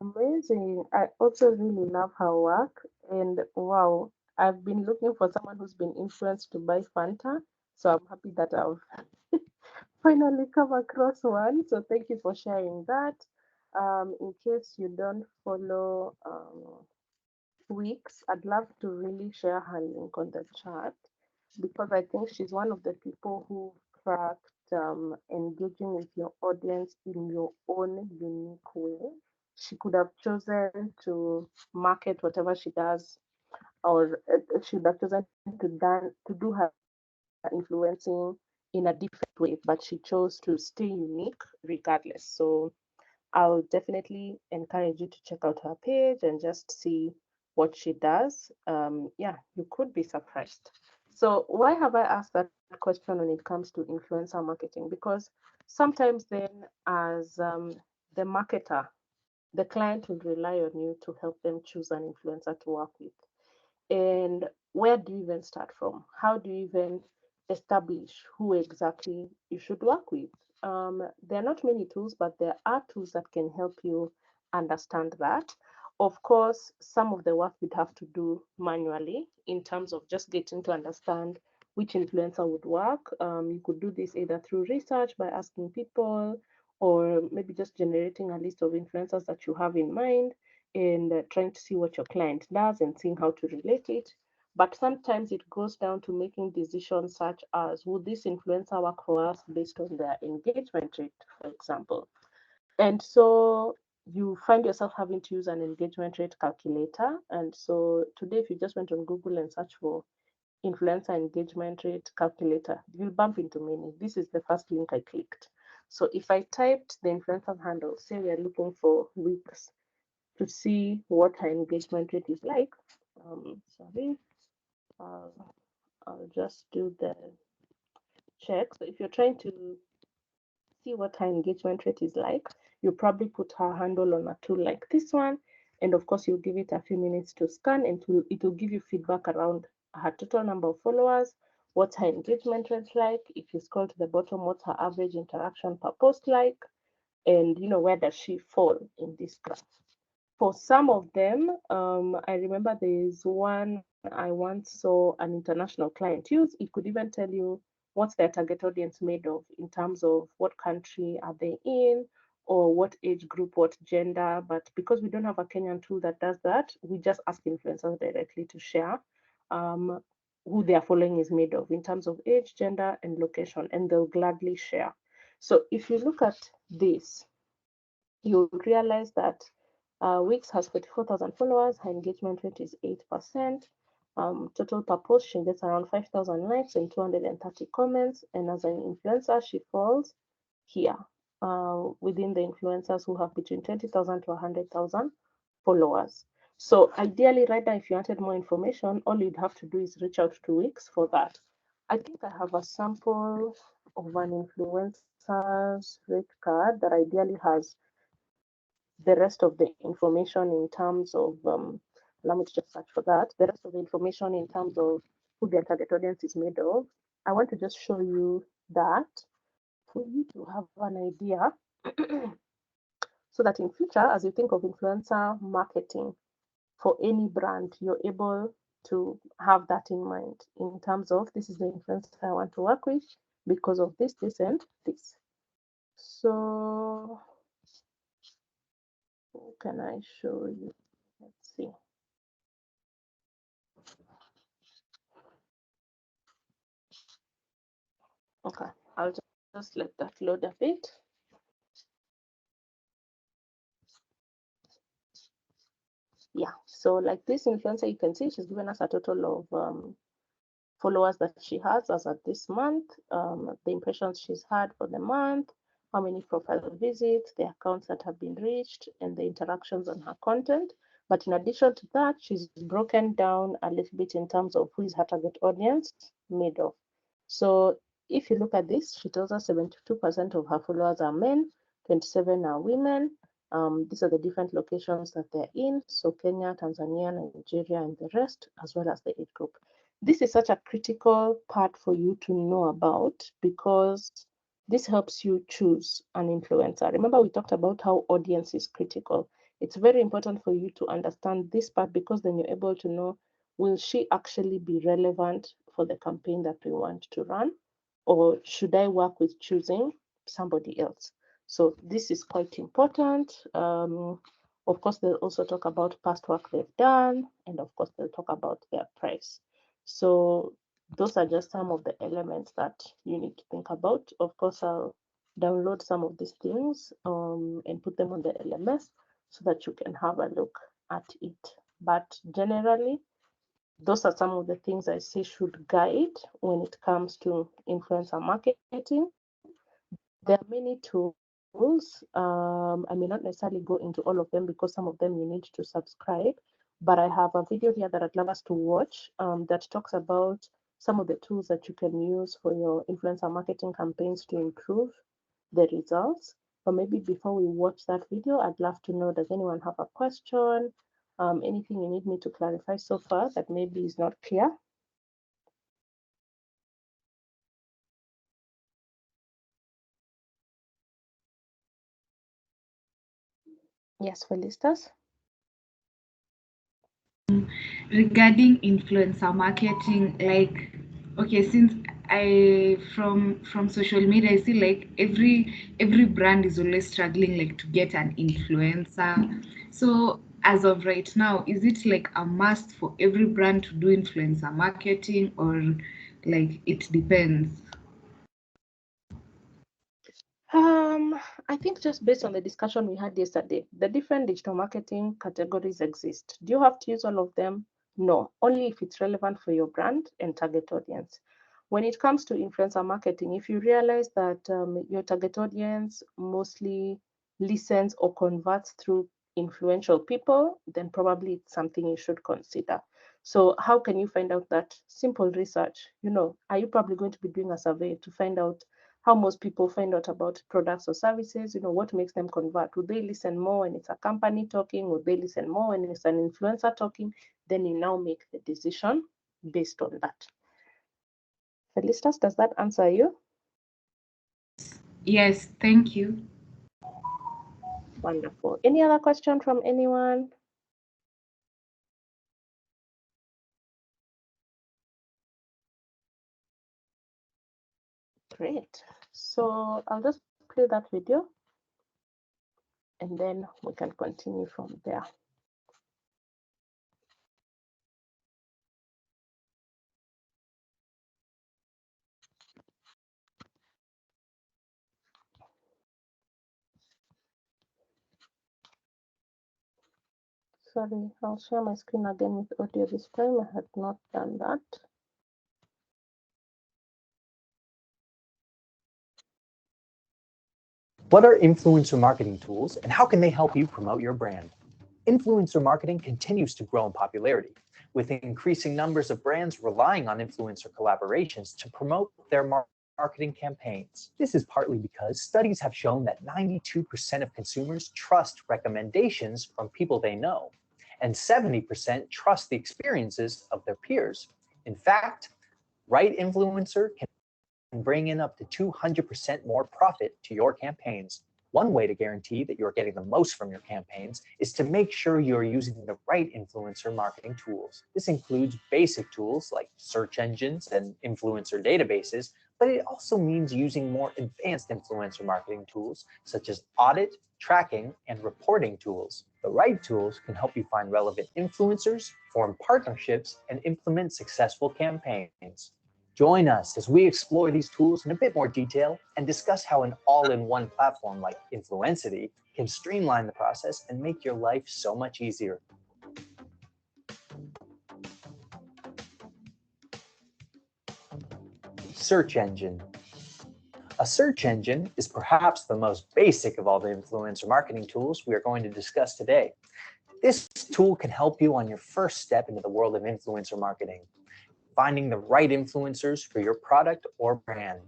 Amazing. I also really love her work. And wow, I've been looking for someone who's been influenced to buy Fanta. So I'm happy that I've finally come across one. So thank you for sharing that. In case you don't follow Wix, I'd love to really share her link on the chat, because I think she's one of the people who cracked engaging with your audience in your own unique way. She could have chosen to market whatever she does, or she would have chosen to do her influencing in a different way, but she chose to stay unique regardless. So I'll definitely encourage you to check out her page and just see what she does. Yeah, you could be surprised. So why have I asked that question when it comes to influencer marketing? Because sometimes then, as the marketer, the client will rely on you to help them choose an influencer to work with. And where do you even start from? How do you even establish who exactly you should work with? There are not many tools, but there are tools that can help you understand that. Of course, some of the work you'd have to do manually in terms of just getting to understand which influencer would work. You could do this either through research by asking people, or maybe just generating a list of influencers that you have in mind and trying to see what your client does and seeing how to relate it. But sometimes it goes down to making decisions such as, would this influencer work for us based on their engagement rate, for example? And so you find yourself having to use an engagement rate calculator. And so today, if you just went on Google and search for influencer engagement rate calculator, you'll bump into many. This is the first link I clicked. So if I typed the influencer handle, say we are looking for weeks to see what her engagement rate is like. Sorry, I'll just do the check. So if you're trying to see what her engagement rate is like, you probably put her handle on a tool like this one. And of course, you'll give it a few minutes to scan, and it will give you feedback around her total number of followers, what's her engagement rate like. If you scroll to the bottom, what's her average interaction per post like, and where does she fall in this graph. For some of them, I remember there is one I once saw an international client use. It could even tell you what's their target audience made of in terms of what country are they in, or what age group, what gender. But because we don't have a Kenyan tool that does that, we just ask influencers directly to share who their following is made of in terms of age, gender, and location, and they'll gladly share. So if you look at this, you'll realize that Wix has 44,000 followers, her engagement rate is 8%. Total per post, she gets around 5,000 likes and 230 comments. And as an influencer, she falls here within the influencers who have between 20,000 to 100,000 followers. So ideally, right now, if you wanted more information, all you'd have to do is reach out to Wix for that. I think I have a sample of an influencer's rate card that ideally has the rest of the information in terms of, let me just search for that, the rest of the information in terms of who their target audience is made of. I want to just show you that for you to have an idea so that in future, as you think of influencer marketing for any brand, you're able to have that in mind in terms of this is the influencer I want to work with because of this, this, and this. So who can I show you? Let's see. Okay, I'll just let that load a bit. Yeah, so like this influencer, you can see she's given us a total of followers that she has as of this month, the impressions she's had for the month, how many profile visits, the accounts that have been reached, and the interactions on her content. But in addition to that, she's broken down a little bit in terms of who is her target audience made of. So if you look at this, she tells us 72% of her followers are men, 27 are women. These are the different locations that they're in. So Kenya, Tanzania, Nigeria, and the rest, as well as the age group. This is such a critical part for you to know about because this helps you choose an influencer. Remember, we talked about how audience is critical. It's very important for you to understand this part because then you're able to know, will she actually be relevant for the campaign that we want to run? Or should I work with choosing somebody else? So this is quite important. Of course, they'll also talk about past work they've done, and of course, they'll talk about their price. So those are just some of the elements that you need to think about. Of course, I'll download some of these things and put them on the LMS so that you can have a look at it. But generally, those are some of the things I say should guide when it comes to influencer marketing. There are many tools. I may not necessarily go into all of them because some of them you need to subscribe, but I have a video here that I'd love us to watch that talks about some of the tools that you can use for your influencer marketing campaigns to improve the results. But maybe before we watch that video, I'd love to know, does anyone have a question? Anything you need me to clarify so far that maybe is not clear? Yes, Felicitas? Regarding influencer marketing, like, okay, since I from social media, I see like every brand is always struggling like to get an influencer. So as of right now, is it like a must for every brand to do influencer marketing, or like it depends? I think just based on the discussion we had yesterday, the different digital marketing categories exist. Do you have to use all of them? No, only if it's relevant for your brand and target audience. When it comes to influencer marketing, if you realize that your target audience mostly listens or converts through influential people, then probably it's something you should consider. So how can you find out that? Simple research. Are you probably going to be doing a survey to find out how most people find out about products or services? What makes them convert? Would they listen more when it's a company talking? Would they listen more when it's an influencer talking? Then you now make the decision based on that. Felicitas, does that answer you? Yes, thank you. Wonderful. Any other question from anyone? Great. So I'll just play that video and then we can continue from there. Sorry, I'll share my screen again with audio this time. I had not done that. What are influencer marketing tools and how can they help you promote your brand? Influencer marketing continues to grow in popularity, with increasing numbers of brands relying on influencer collaborations to promote their marketing campaigns. This is partly because studies have shown that 92% of consumers trust recommendations from people they know, and 70% trust the experiences of their peers. In fact, right influencer can bring in up to 200% more profit to your campaigns. One way to guarantee that you're getting the most from your campaigns is to make sure you're using the right influencer marketing tools. This includes basic tools like search engines and influencer databases, but it also means using more advanced influencer marketing tools such as audit, tracking, and reporting tools. The right tools can help you find relevant influencers, form partnerships, and implement successful campaigns. Join us as we explore these tools in a bit more detail and discuss how an all-in-one platform like Influencity can streamline the process and make your life so much easier. Search engine. A search engine is perhaps the most basic of all the influencer marketing tools we are going to discuss today. This tool can help you on your first step into the world of influencer marketing, finding the right influencers for your product or brand.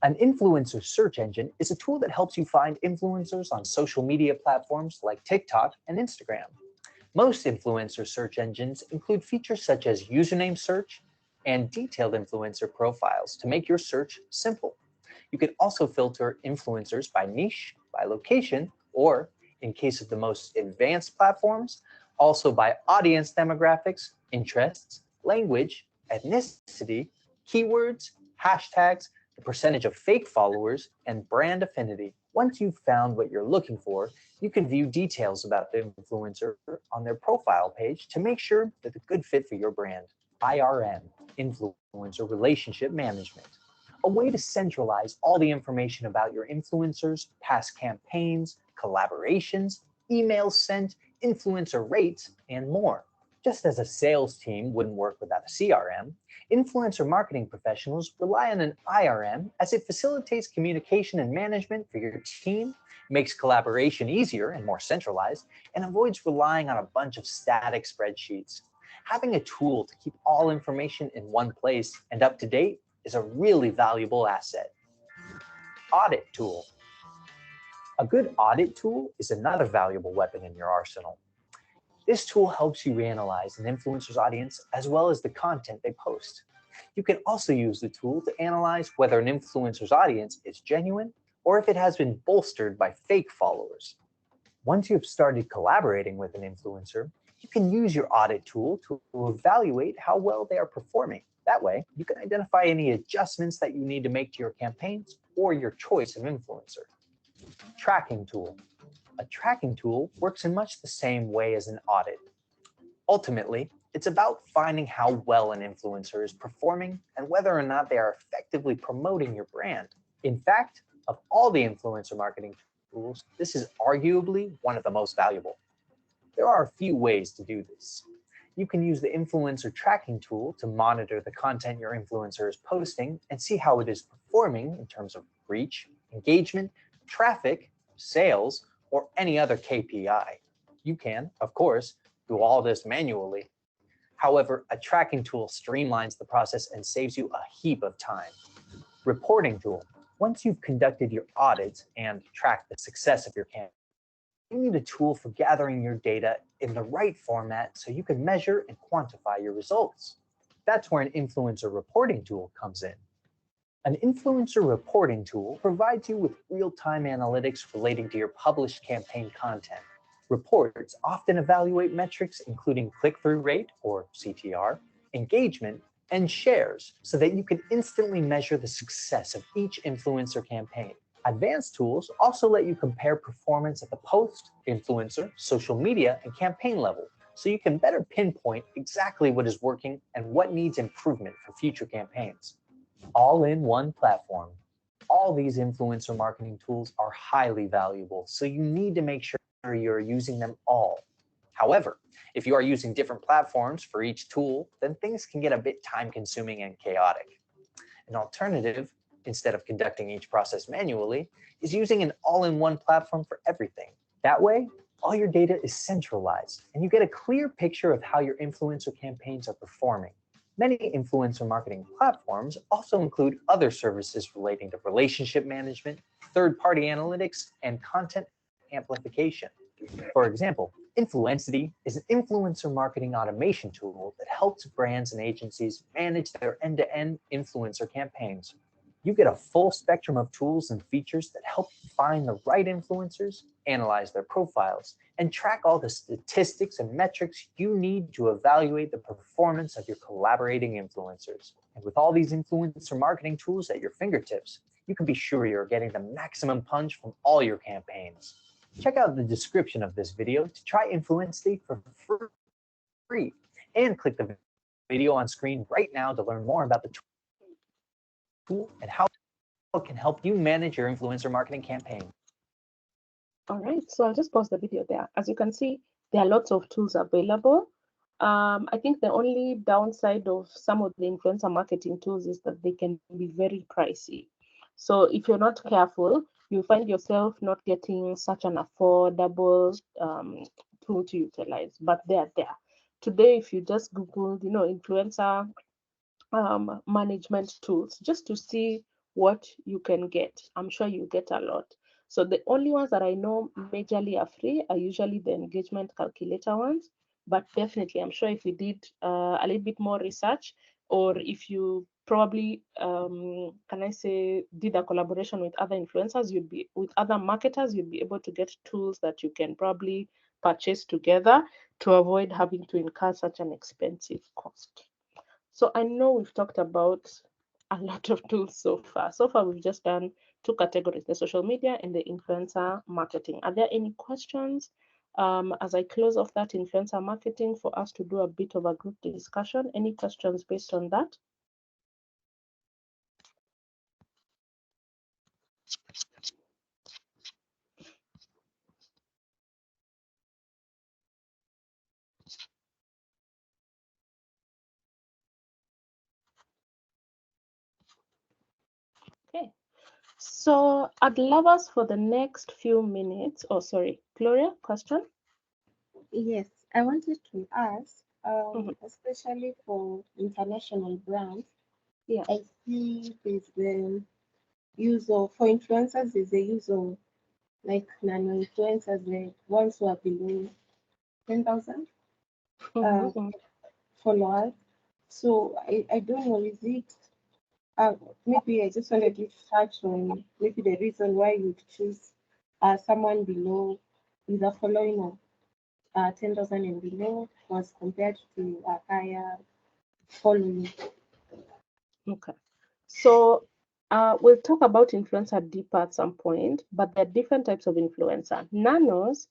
An influencer search engine is a tool that helps you find influencers on social media platforms like TikTok and Instagram. Most influencer search engines include features such as username search and detailed influencer profiles to make your search simple. You can also filter influencers by niche, by location, or in case of the most advanced platforms, also by audience demographics, interests, language, ethnicity, keywords, hashtags, the percentage of fake followers, and brand affinity. Once you've found what you're looking for, you can view details about the influencer on their profile page to make sure that they're a good fit for your brand. IRM, Influencer Relationship Management, a way to centralize all the information about your influencers, past campaigns, collaborations, emails sent, influencer rates, and more. Just as a sales team wouldn't work without a CRM, influencer marketing professionals rely on an IRM as it facilitates communication and management for your team, makes collaboration easier and more centralized, and avoids relying on a bunch of static spreadsheets. Having a tool to keep all information in one place and up to date is a really valuable asset. Audit tool. A good audit tool is another valuable weapon in your arsenal. This tool helps you reanalyze an influencer's audience as well as the content they post. You can also use the tool to analyze whether an influencer's audience is genuine or if it has been bolstered by fake followers. Once you've started collaborating with an influencer, you can use your audit tool to evaluate how well they are performing. That way, you can identify any adjustments that you need to make to your campaigns or your choice of influencer. Tracking tool. A tracking tool works in much the same way as an audit. Ultimately, it's about finding how well an influencer is performing and whether or not they are effectively promoting your brand. In fact, of all the influencer marketing tools, this is arguably one of the most valuable. There are a few ways to do this. You can use the influencer tracking tool to monitor the content your influencer is posting and see how it is performing in terms of reach, engagement, traffic, sales, or any other KPI. You can, of course, do all this manually. However, a tracking tool streamlines the process and saves you a heap of time. Reporting tool. Once you've conducted your audits and tracked the success of your campaign, you need a tool for gathering your data in the right format so you can measure and quantify your results. That's where an influencer reporting tool comes in. An influencer reporting tool provides you with real-time analytics relating to your published campaign content. Reports often evaluate metrics including click-through rate, or CTR, engagement, and shares so that you can instantly measure the success of each influencer campaign. Advanced tools also let you compare performance at the post, influencer, social media, and campaign level, so you can better pinpoint exactly what is working and what needs improvement for future campaigns. All in one platform. All these influencer marketing tools are highly valuable, so you need to make sure you're using them all. However, if you are using different platforms for each tool, then things can get a bit time-consuming and chaotic. An alternative, instead of conducting each process manually, is using an all-in-one platform for everything. That way, all your data is centralized, and you get a clear picture of how your influencer campaigns are performing. Many influencer marketing platforms also include other services relating to relationship management, third-party analytics, and content amplification. For example, Influencity is an influencer marketing automation tool that helps brands and agencies manage their end-to-end influencer campaigns. You get a full spectrum of tools and features that help you find the right influencers, analyze their profiles, and track all the statistics and metrics you need to evaluate the performance of your collaborating influencers. And with all these influencer marketing tools at your fingertips, you can be sure you're getting the maximum punch from all your campaigns. Check out the description of this video to try Influencity for free, and click the video on screen right now to learn more about the tool and how it can help you manage your influencer marketing campaign. All right, so I'll just pause the video there. As you can see, there are lots of tools available. I think the only downside of some of the influencer marketing tools is that they can be very pricey. So if you're not careful, you find yourself not getting such an affordable tool to utilize, but they're there. Today, if you just Google, influencer management tools, just to see what you can get, I'm sure you get a lot. So the only ones that I know majorly are free are usually the engagement calculator ones, but definitely I'm sure if you did a little bit more research, or if you probably did a collaboration with other influencers, with other marketers, you'd be able to get tools that you can probably purchase together to avoid having to incur such an expensive cost. So I know we've talked about a lot of tools so far. So far, we've just done two categories, the social media and the influencer marketing. Are there any questions as I close off that influencer marketing for us to do a bit of a group discussion? Any questions based on that? Okay. So I'd love us for the next few minutes, Gloria, question? Yes, I wanted to ask, especially for international brands, yeah, I see there's the use of, for influencers, there's the use of like nano influencers, like ones who are below 10,000 followers. So I don't know, is it, maybe I just wanted to touch on maybe the reason why you'd choose someone below with a following of 10,000 and below was compared to a higher following. Okay. So we'll talk about influencer deeper at some point, but there are different types of influencer. Nanos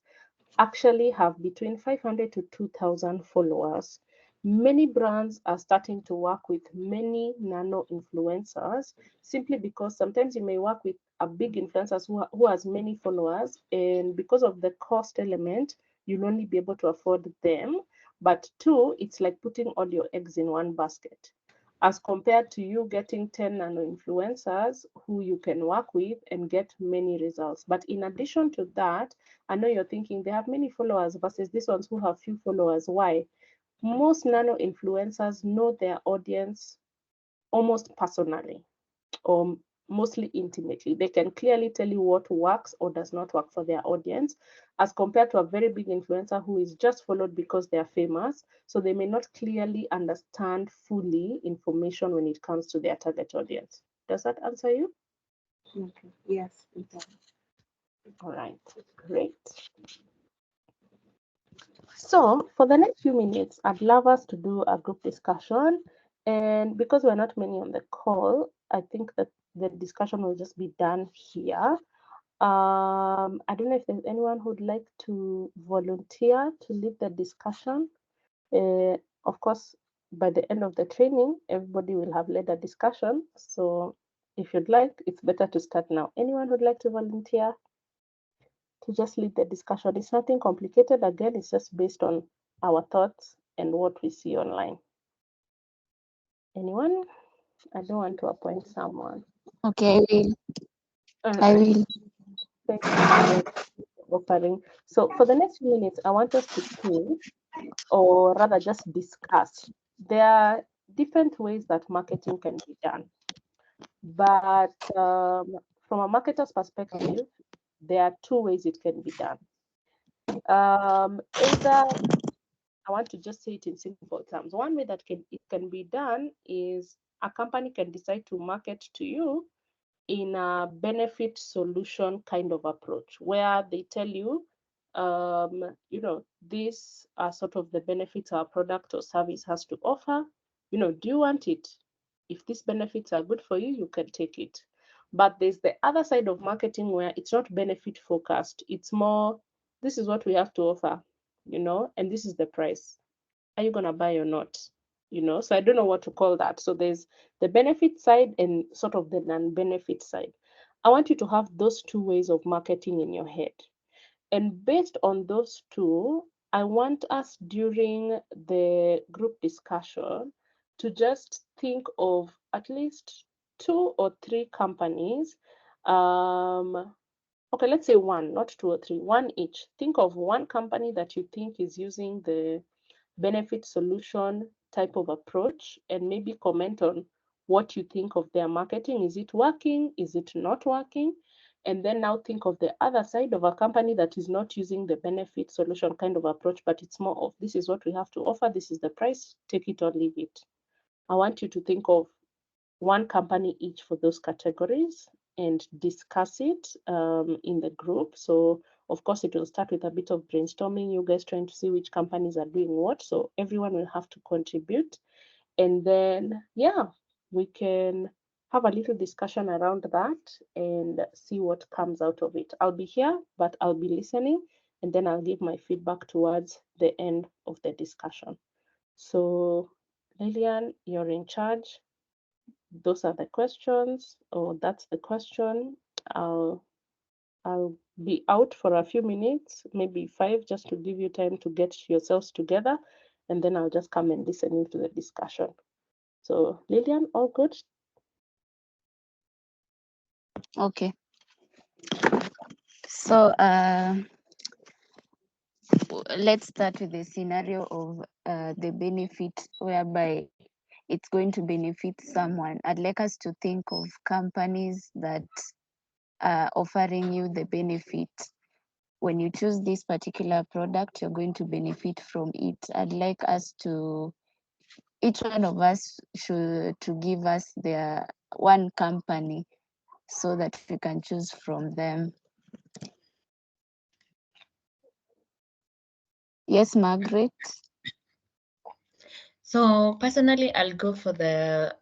actually have between 500 to 2,000 followers. Many brands are starting to work with many nano influencers simply because sometimes you may work with a big influencer who has many followers, and because of the cost element, you'll only be able to afford them. But two, it's like putting all your eggs in one basket, as compared to you getting 10 nano influencers who you can work with and get many results. But in addition to that, I know you're thinking they have many followers versus these ones who have few followers. Why? Most nano influencers know their audience almost personally, or mostly intimately. They can clearly tell you what works or does not work for their audience, as compared to a very big influencer who is just followed because they are famous. So they may not clearly understand fully information when it comes to their target audience. Does that answer you? Okay. Yes, it does. All right, great. So for the next few minutes, I'd love us to do a group discussion. And because we're not many on the call, I think that the discussion will just be done here. I don't know if there's anyone who'd like to volunteer to lead the discussion. Of course, by the end of the training, everybody will have led a discussion. So if you'd like, it's better to start now. Anyone who'd like to volunteer to just lead the discussion? It's nothing complicated. Again, it's just based on our thoughts and what we see online. Anyone? I don't want to appoint someone. Okay, I will. All I right. will. Thank you for offering. So for the next few minutes, I want us to think, or rather just discuss. There are different ways that marketing can be done. But from a marketer's perspective, there are two ways it can be done. Either, I want to just say it in simple terms. One way that it can be done is a company can decide to market to you in a benefit solution kind of approach, where they tell you, these are sort of the benefits our product or service has to offer. Do you want it? If these benefits are good for you, you can take it. But there's the other side of marketing where it's not benefit focused. It's more, this is what we have to offer, and this is the price. Are you going to buy or not? So I don't know what to call that. So there's the benefit side and sort of the non-benefit side. I want you to have those two ways of marketing in your head. And based on those two, I want us during the group discussion to just think of at least 2 or 3 companies. Okay, let's say 1, not 2 or 3, 1 each. Think of 1 company that you think is using the benefit solution type of approach, and maybe comment on what you think of their marketing. Is it working? Is it not working? And then now think of the other side of a company that is not using the benefit solution kind of approach, but it's more of, this is what we have to offer, this is the price, take it or leave it. I want you to think of 1 company each for those categories and discuss it in the group. So of course, it will start with a bit of brainstorming, you guys trying to see which companies are doing what. So everyone will have to contribute. And then, yeah, we can have a little discussion around that and see what comes out of it. I'll be here, but I'll be listening, and then I'll give my feedback towards the end of the discussion. So Lillian, you're in charge. Those are the questions, or that's the question. I'll be out for a few minutes, maybe 5, just to give you time to get yourselves together, and then I'll just come and listen into the discussion. So Lillian, all good? Okay. So let's start with the scenario of the benefit, whereby it's going to benefit someone. I'd like us to think of companies that are offering you the benefit. When you choose this particular product, you're going to benefit from it. I'd like us to, each one of us to give us their 1 company so that we can choose from them. Yes, Margaret? So personally, I'll go for the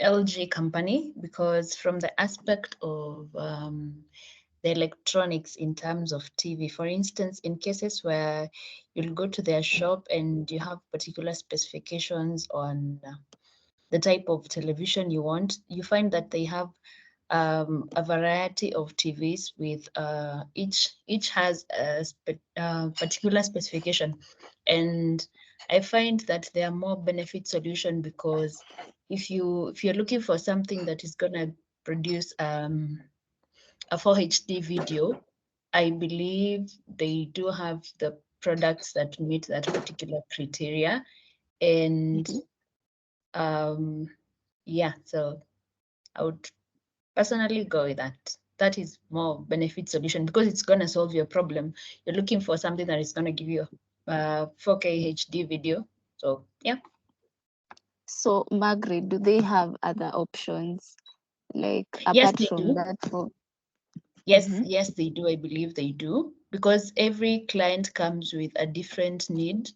LG company, because from the aspect of the electronics in terms of TV, for instance, in cases where you'll go to their shop and you have particular specifications on the type of television you want, you find that they have a variety of TVs with each has a particular specification, and I find that they are more benefit solution, because if you're looking for something that is gonna produce a 4HD video, I believe they do have the products that meet that particular criteria, and yeah, so I would personally go with that. That is more benefit solution, because it's going to solve your problem. You're looking for something that is going to give you a 4K HD video. So yeah. So Margaret, do they have other options, like Yes, apart they from do. that? Yes, yes, they do. I believe they do, because every client comes with a different need,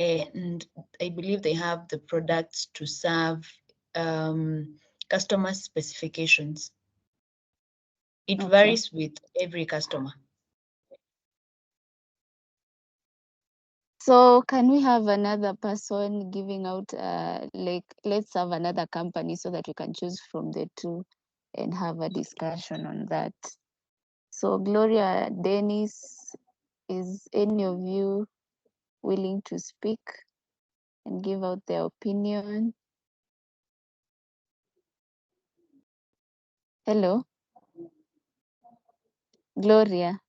and I believe they have the products to serve customer specifications. It Okay. varies with every customer. So can we have another person giving out, like, let's have another company so that we can choose from the two and have a discussion on that. So Gloria, Dennis, is any of you willing to speak and give out their opinion? Hello, Gloria.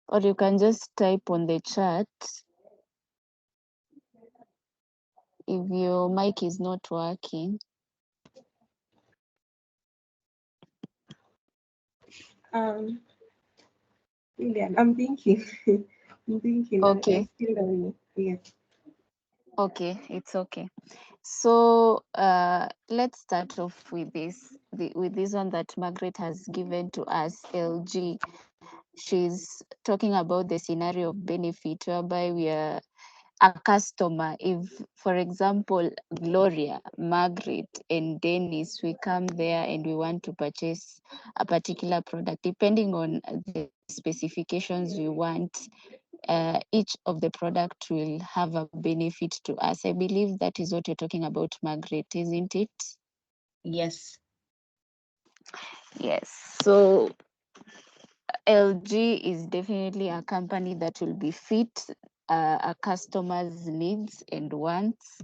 Or you can just type on the chat if your mic is not working. Lilian, I'm thinking. I'm thinking. Okay. I still don't know. Yes. Okay, it's okay. So let's start off with this one that Margaret has given to us, LG. She's talking about the scenario of benefit whereby we are a customer. If, for example, Gloria, Margaret, and Dennis, we come there and we want to purchase a particular product, depending on the specifications we want, each of the product will have a benefit to us. I believe that is what you're talking about, Margaret, isn't it? Yes. Yes. So LG is definitely a company that will be fit a customer's needs and wants.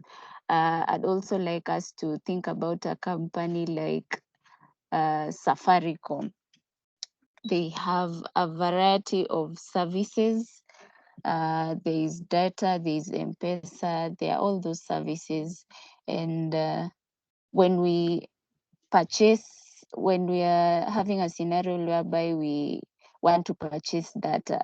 I'd also like us to think about a company like Safaricom. They have a variety of services. There is data, there is M-Pesa, there are all those services. And when we are having a scenario whereby we want to purchase data,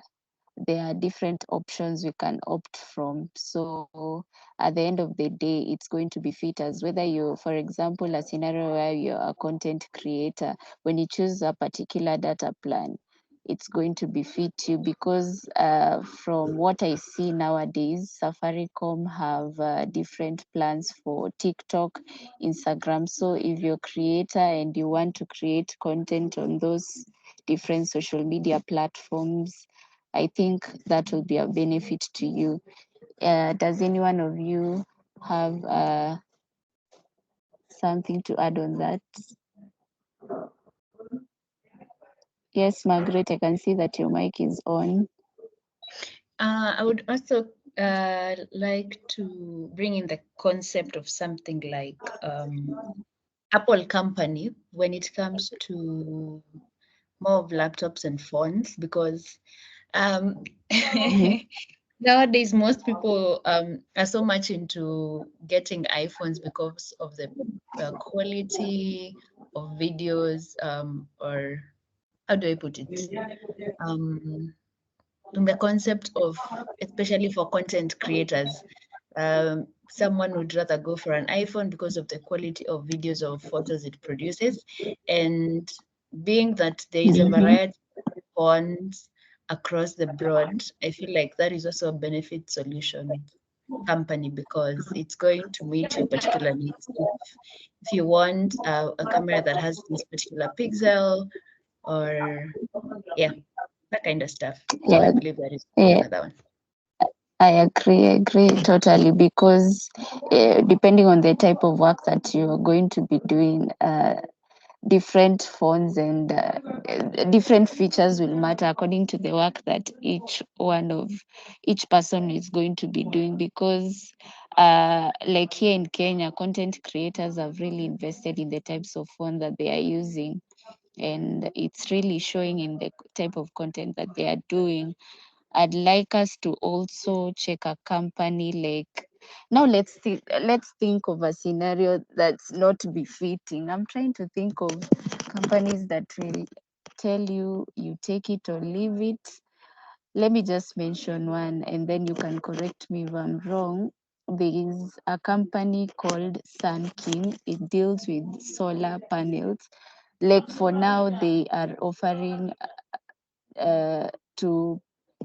there are different options we can opt from. So at the end of the day, it's going to be fit as whether you, for example, a scenario where you're a content creator, when you choose a particular data plan, it's going to be fit you because from what I see nowadays, Safaricom have different plans for TikTok, Instagram. So if you're a creator and you want to create content on those different social media platforms, I think that will be a benefit to you. Does any one of you have something to add on that? Yes, Margaret, I can see that your mic is on. I would also like to bring in the concept of something like Apple company when it comes to more of laptops and phones, because nowadays most people are so much into getting iPhones because of the quality of videos, or how do I put it? The concept of, especially for content creators, someone would rather go for an iPhone because of the quality of videos or photos it produces. And being that there is a variety of phones across the board, I feel like that is also a benefit solution company because it's going to meet your particular needs. If you want a camera that has this particular pixel, or yeah, that kind of stuff. So Yeah, I believe that is yeah. another one. I agree totally because depending on the type of work that you're going to be doing, different phones and different features will matter according to the work that each person is going to be doing, because like here in Kenya, content creators have really invested in the types of phone that they are using, and it's really showing in the type of content that they are doing. I'd like us to also check a company like, now let's think of a scenario that's not befitting. I'm trying to think of companies that will tell you you take it or leave it. Let me just mention one and then you can correct me if I'm wrong. There is a company called Sun King. It deals with solar panels. Like for now, they are offering to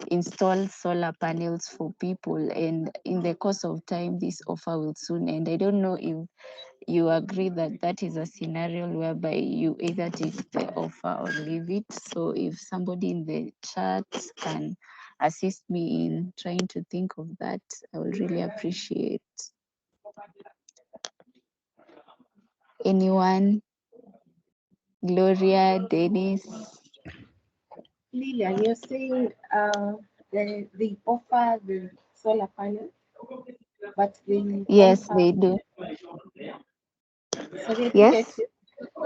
install solar panels for people, and in the course of time this offer will soon end. I don't know if you agree that that is a scenario whereby you either take the offer or leave it. So if somebody in the chat can assist me in trying to think of that, I would really appreciate. Anyone? Gloria, Dennis? Lilian, you're saying they offer the solar panel, but they Yes, don't they have. do. Sorry, I think Yes,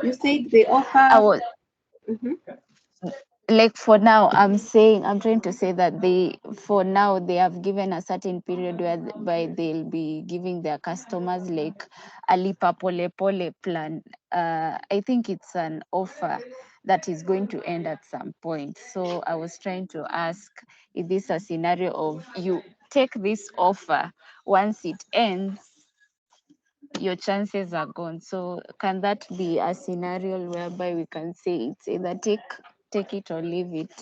you said they offer. I was Mhm. like, for now, I'm trying to say that for now they have given a certain period whereby they'll be giving their customers like a lipa pole pole plan. I think it's an offer that is going to end at some point. So I was trying to ask, is this a scenario of you take this offer, once it ends, your chances are gone? So can that be a scenario whereby we can say it's either take it or leave it?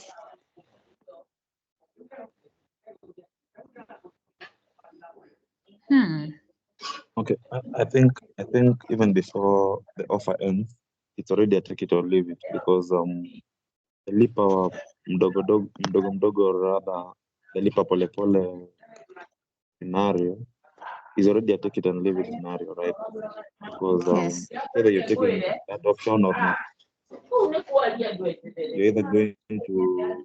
Okay, I think even before the offer ends, it's already a take it or leave it, because the lipa mdogo mdogo, or rather the lipa pole pole scenario is already a take it and leave it scenario, right? Because Yes. whether you're taking that option or not, you're either going to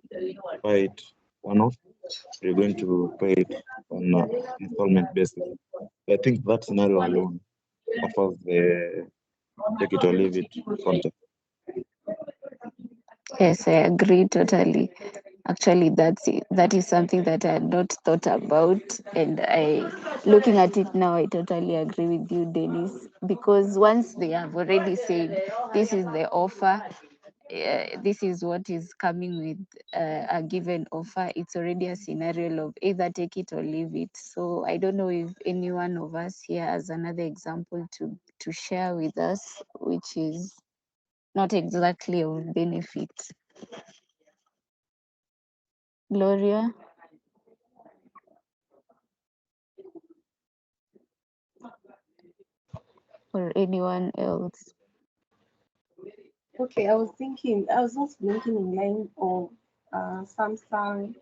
buy it one off, or you're going to pay it on an installment basis. I think that scenario alone offers the take it or leave it concept. Yes, I agree totally. Actually, that is something that I had not thought about, and looking at it now, I totally agree with you, Dennis. Because once they have already said this is the offer, this is what is coming with a given offer, it's already a scenario of either take it or leave it. So I don't know if any one of us here has another example to share with us, which is not exactly of benefit. Gloria? Or anyone else? Okay, I was also thinking in line of Samsung,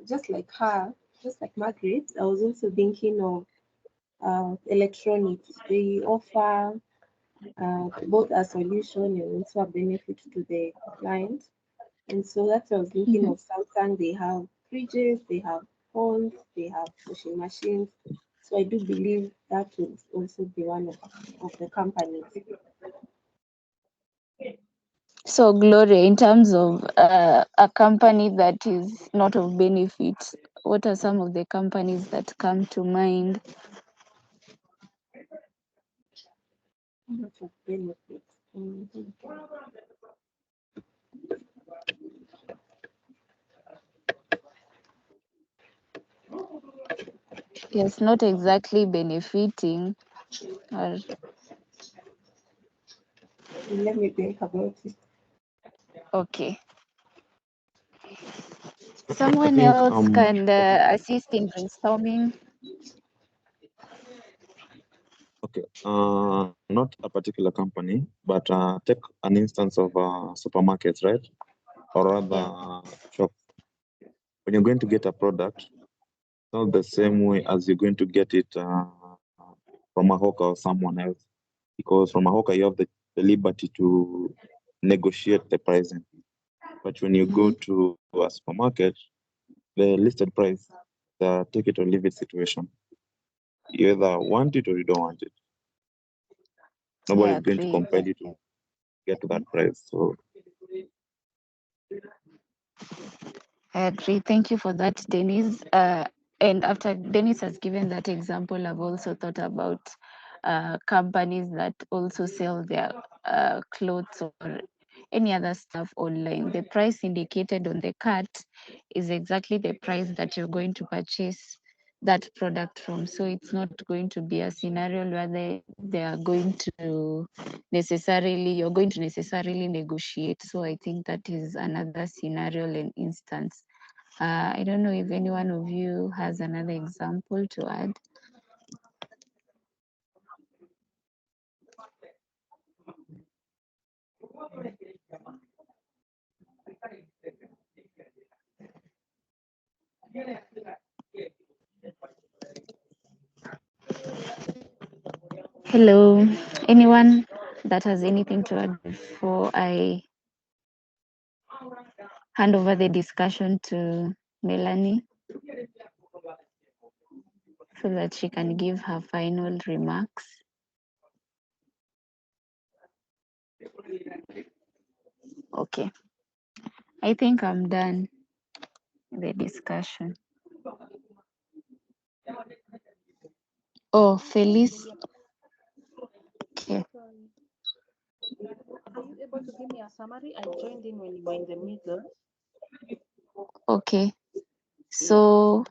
just like her, just like Margaret. I was also thinking of electronics. They offer both a solution and also a benefit to the client. And so that's what I was thinking of Samsung. They have fridges, they have phones, they have washing machines. So I do believe that will also be one of the companies. So, Gloria, in terms of a company that is not of benefit, what are some of the companies that come to mind? Not of benefit. Mhm. Yes, not exactly benefiting. Or Let me think about it. okay. Someone think, else can assist in brainstorming. Okay, not a particular company, but take an instance of supermarkets, right? Or rather, shop. When you're going to get a product, not the same way as you're going to get it from a hawker or someone else, because from a hawker you have the liberty to negotiate the pricing. But when you go to a supermarket, the listed price, the take it or leave it situation. You either want it or you don't want it. Nobody's going to compel you to get to that price. So I agree. Thank you for that, Dennis. And after Dennis has given that example, I've also thought about companies that also sell their clothes or any other stuff online. The price indicated on the cart is exactly the price that you're going to purchase that product from. So it's not going to be a scenario where they are going to you're going to necessarily negotiate. So I think that is another scenario and instance I don't know if any one of you has another example to add. Hello, anyone that has anything to add before I hand over the discussion to Melanie so that she can give her final remarks? Okay, I think I'm done with the discussion. Oh, Felice. Okay. Are you able to give me a summary? I joined in when you were in the middle. Okay. So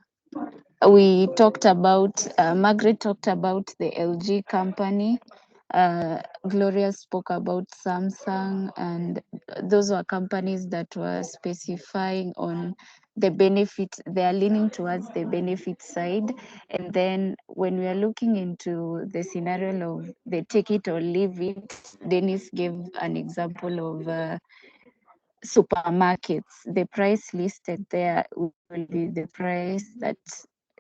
we talked about, Margaret talked about the LG company. Gloria spoke about Samsung, and those were companies that were specifying on the benefit. They are leaning towards the benefit side. And then when we are looking into the scenario of the take it or leave it, Dennis gave an example of supermarkets. The price listed there will be the price that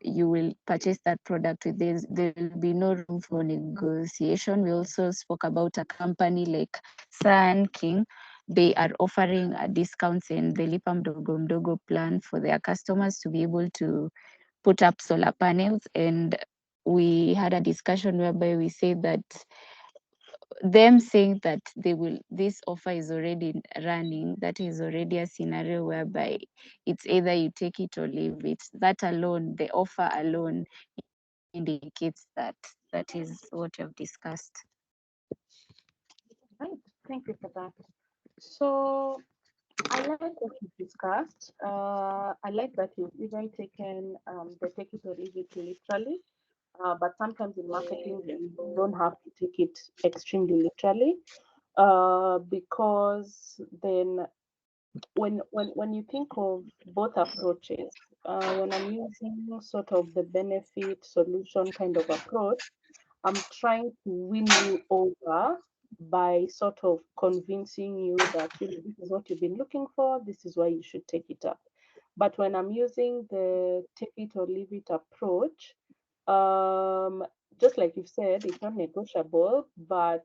you will purchase that product with. There will be no room for negotiation. We also spoke about a company like Sun King. They are offering discounts in the Lipa Mdogo Mdogo plan for their customers to be able to put up solar panels. And we had a discussion whereby we said that them saying that this offer is already running, that is already a scenario whereby it's either you take it or leave it. That alone, the offer alone indicates that that is what you've discussed. Right, thank you for that. So I like what you've discussed. I like that you've even taken the take it or leave it literally. But sometimes in marketing, you don't have to take it extremely literally, because then when you think of both approaches, when I'm using sort of the benefit solution kind of approach, I'm trying to win you over by sort of convincing you that this is what you've been looking for, this is why you should take it up. But when I'm using the take it or leave it approach, just like you've said, it's not negotiable, but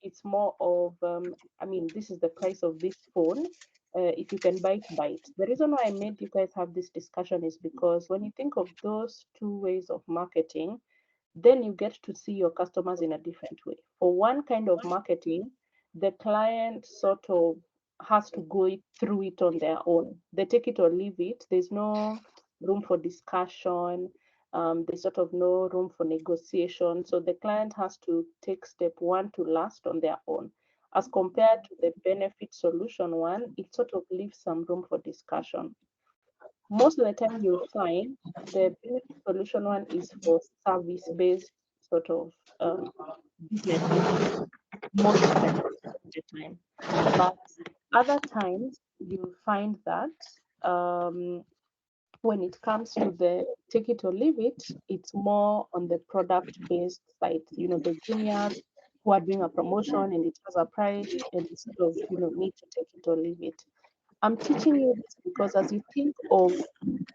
it's more of, I mean, this is the price of this phone. If you can buy it, buy it. The reason why I made you guys have this discussion is because when you think of those two ways of marketing, then you get to see your customers in a different way. For one kind of marketing, the client sort of has to go through it on their own. They take it or leave it. There's no room for discussion. There's sort of no room for negotiation. So the client has to take step one to last on their own. As compared to the benefit solution one, it sort of leaves some room for discussion. Most of the time you'll find the benefit solution one is for service-based sort of businesses most of the time. But other times you'll find that when it comes to the take it or leave it, it's more on the product-based side. You know, the juniors who are doing a promotion and it has a price and it's sort of, need to take it or leave it. I'm teaching you this because as you think of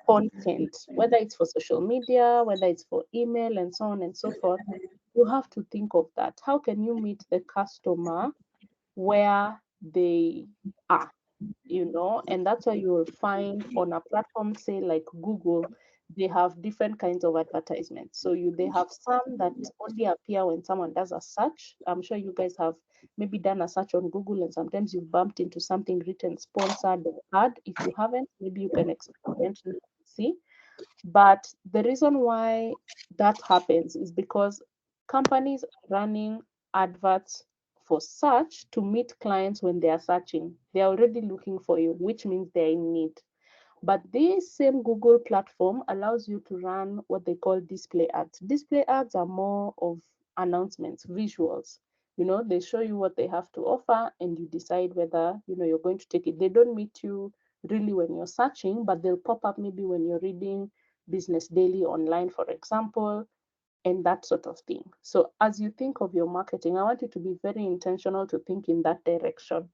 content, whether it's for social media, whether it's for email and so on and so forth, you have to think of that. How can you meet the customer where they are? And that's why you will find on a platform, say like Google, they have different kinds of advertisements. So they have some that only appear when someone does a search. I'm sure you guys have maybe done a search on Google and sometimes you've bumped into something written sponsored or ad. If you haven't, maybe you can experiment and see. But the reason why that happens is because companies are running adverts for search to meet clients when they are searching. They're already looking for you, which means they're in need. But this same Google platform allows you to run what they call display ads. Display ads are more of announcements, visuals. They show you what they have to offer and you decide whether, you're going to take it. They don't meet you really when you're searching, but they'll pop up maybe when you're reading Business Daily online, for example, and that sort of thing. So as you think of your marketing, I want you to be very intentional to think in that direction.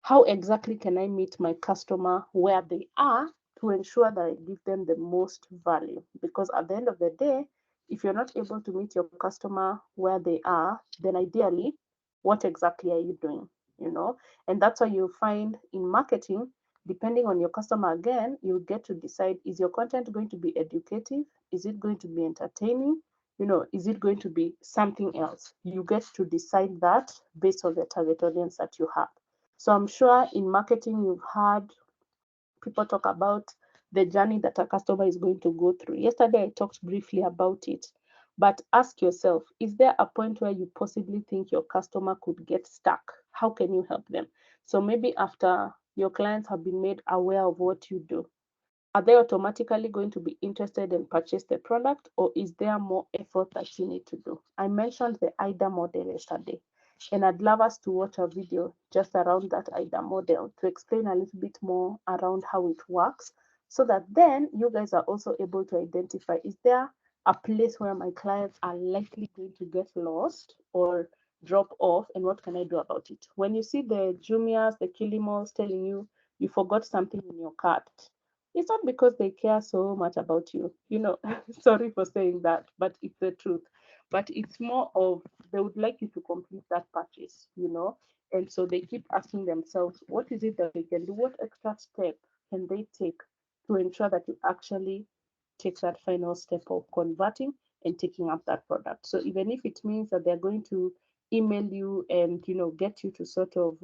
How exactly can I meet my customer where they are to ensure that I give them the most value? Because at the end of the day, if you're not able to meet your customer where they are, then ideally, what exactly are you doing? You know, and that's why you find in marketing, depending on your customer again, you get to decide, is your content going to be educative? Is it going to be entertaining? You know, is it going to be something else? You get to decide that based on the target audience that you have. So I'm sure in marketing, you've heard people talk about the journey that a customer is going to go through. Yesterday, I talked briefly about it, but ask yourself, is there a point where you possibly think your customer could get stuck? How can you help them? So maybe after your clients have been made aware of what you do, are they automatically going to be interested and purchase the product, or is there more effort that you need to do? I mentioned the AIDA model yesterday, and I'd love us to watch a video just around that AIDA model to explain a little bit more around how it works, so that then you guys are also able to identify, is there a place where my clients are likely going to get lost or drop off, and what can I do about it? When you see the Jumias, the Kilimalls telling you you forgot something in your cart, it's not because they care so much about you, you know. Sorry for saying that, but it's the truth. But it's more of they would like you to complete that purchase, you know. And so they keep asking themselves, what is it that they can do? What extra step can they take to ensure that you actually take that final step of converting and taking up that product? So even if it means that they're going to email you and, you know, get you to sort of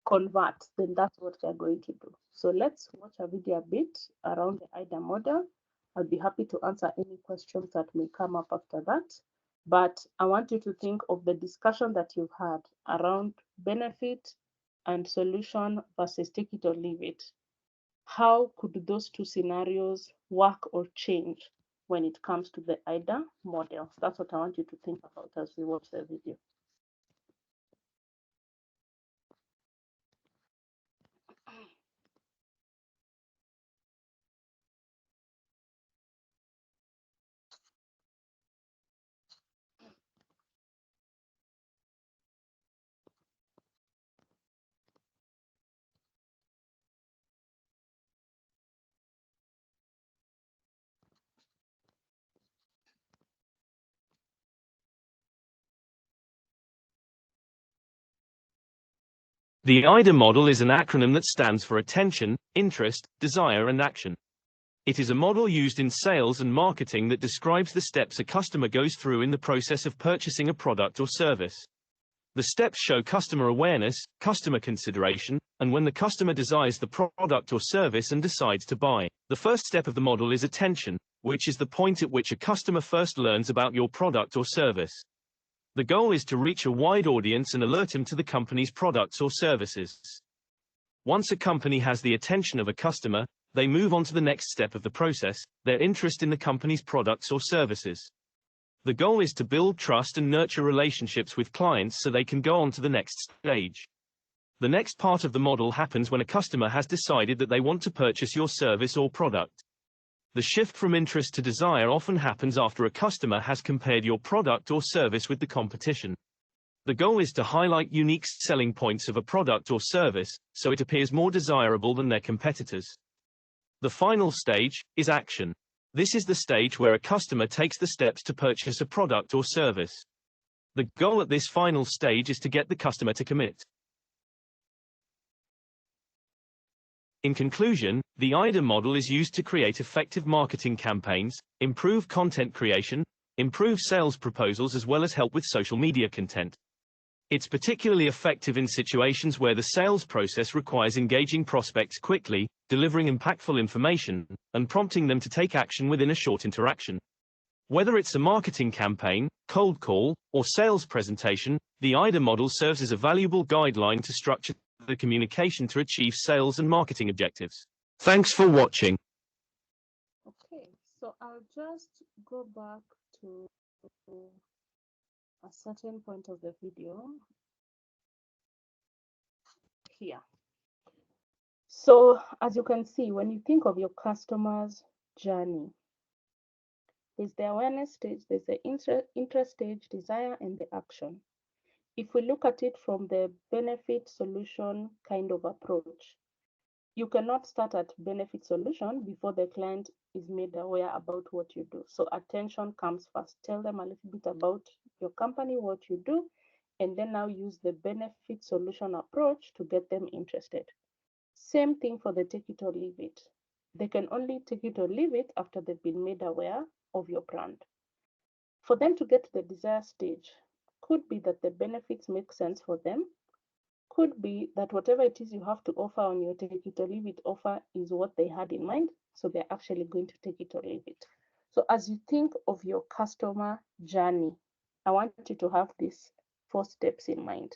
convert, then that's what they're going to do. So let's watch a video a bit around the AIDA model. I'll be happy to answer any questions that may come up after that. But I want you to think of the discussion that you've had around benefit and solution versus take it or leave it. How could those two scenarios work or change when it comes to the AIDA model? That's what I want you to think about as we watch the video. The AIDA model is an acronym that stands for attention, interest, desire, and action. It is a model used in sales and marketing that describes the steps a customer goes through in the process of purchasing a product or service. The steps show customer awareness, customer consideration, and when the customer desires the product or service and decides to buy. The first step of the model is attention, which is the point at which a customer first learns about your product or service. The goal is to reach a wide audience and alert him to the company's products or services. Once a company has the attention of a customer, they move on to the next step of the process, their interest in the company's products or services. The goal is to build trust and nurture relationships with clients so they can go on to the next stage. The next part of the model happens when a customer has decided that they want to purchase your service or product. The shift from interest to desire often happens after a customer has compared your product or service with the competition. The goal is to highlight unique selling points of a product or service, so it appears more desirable than their competitors. The final stage is action. This is the stage where a customer takes the steps to purchase a product or service. The goal at this final stage is to get the customer to commit. In conclusion, the AIDA model is used to create effective marketing campaigns, improve content creation, improve sales proposals, as well as help with social media content. It's particularly effective in situations where the sales process requires engaging prospects quickly, delivering impactful information, and prompting them to take action within a short interaction. Whether it's a marketing campaign, cold call, or sales presentation, the AIDA model serves as a valuable guideline to structure the communication to achieve sales and marketing objectives. Thanks for watching. Okay, so I'll just go back to a certain point of the video here. So as you can see, when you think of your customer's journey, there's the awareness stage, there's the interest stage, desire, and the action. If we look at it from the benefit solution kind of approach, you cannot start at benefit solution before the client is made aware about what you do. So attention comes first. Tell them a little bit about your company, what you do, and then now use the benefit solution approach to get them interested. Same thing for the take it or leave it. They can only take it or leave it after they've been made aware of your brand. For them to get to the desire stage, could be that the benefits make sense for them, could be that whatever it is you have to offer on your take it or leave it offer is what they had in mind, so they're actually going to take it or leave it. So as you think of your customer journey, I want you to have these 4 steps in mind.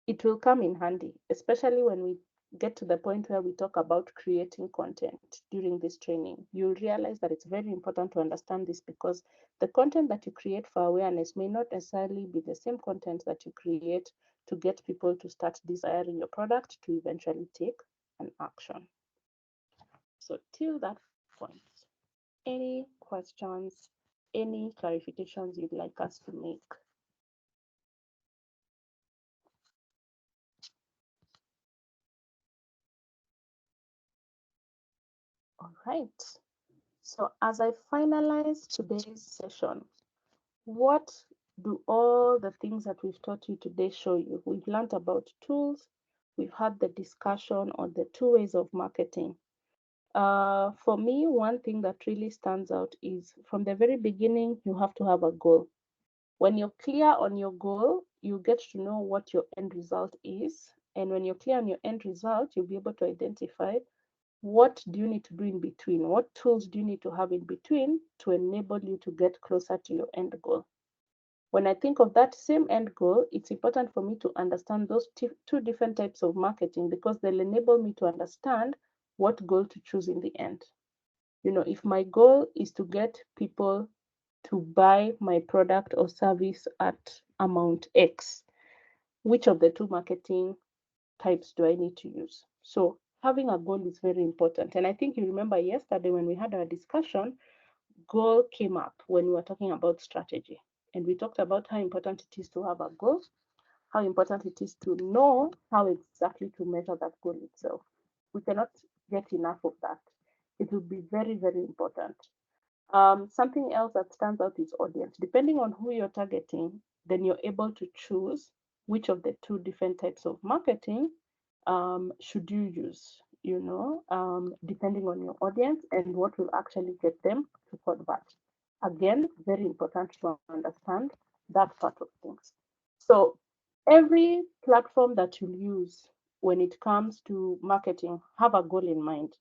It will come in handy, especially when we get to the point where we talk about creating content during this training. You'll realize that it's very important to understand this, because the content that you create for awareness may not necessarily be the same content that you create to get people to start desiring your product to eventually take an action. So till that point, any questions, any clarifications you'd like us to make? All right. So as I finalize today's session, what do all the things that we've taught you today show you? We've learned about tools. We've had the discussion on the 2 ways of marketing. For me, one thing that really stands out is from the very beginning, you have to have a goal. When you're clear on your goal, you get to know what your end result is. And when you're clear on your end result, you'll be able to identify what do you need to do in between? What tools do you need to have in between to enable you to get closer to your end goal? When I think of that same end goal, it's important for me to understand those 2 different types of marketing, because they'll enable me to understand what goal to choose in the end. You know, if my goal is to get people to buy my product or service at amount X, which of the 2 marketing types do I need to use? So having a goal is very important. And I think you remember yesterday when we had our discussion, goal came up when we were talking about strategy. And we talked about how important it is to have a goal, how important it is to know how exactly to measure that goal itself. We cannot get enough of that. It will be very, very important. Something else that stands out is audience. Depending on who you're targeting, then you're able to choose which of the 2 different types of marketing should you use, you know, depending on your audience and what will actually get them to convert. Again, very important to understand that part of things. So every platform that you use when it comes to marketing, have a goal in mind.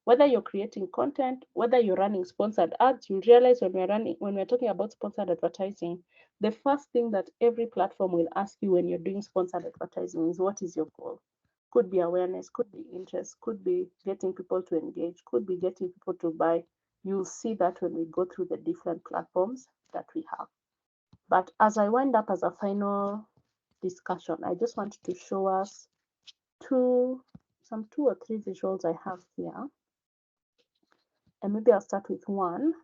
Whether you're creating content, whether you're running sponsored ads, you realize when we're talking about sponsored advertising, the first thing that every platform will ask you when you're doing sponsored advertising is, what is your goal? Could be awareness, could be interest, could be getting people to engage, could be getting people to buy. You'll see that when we go through the different platforms that we have. But as I wind up as a final discussion, I just want to show us some 2 or 3 visuals I have here. And maybe I'll start with one.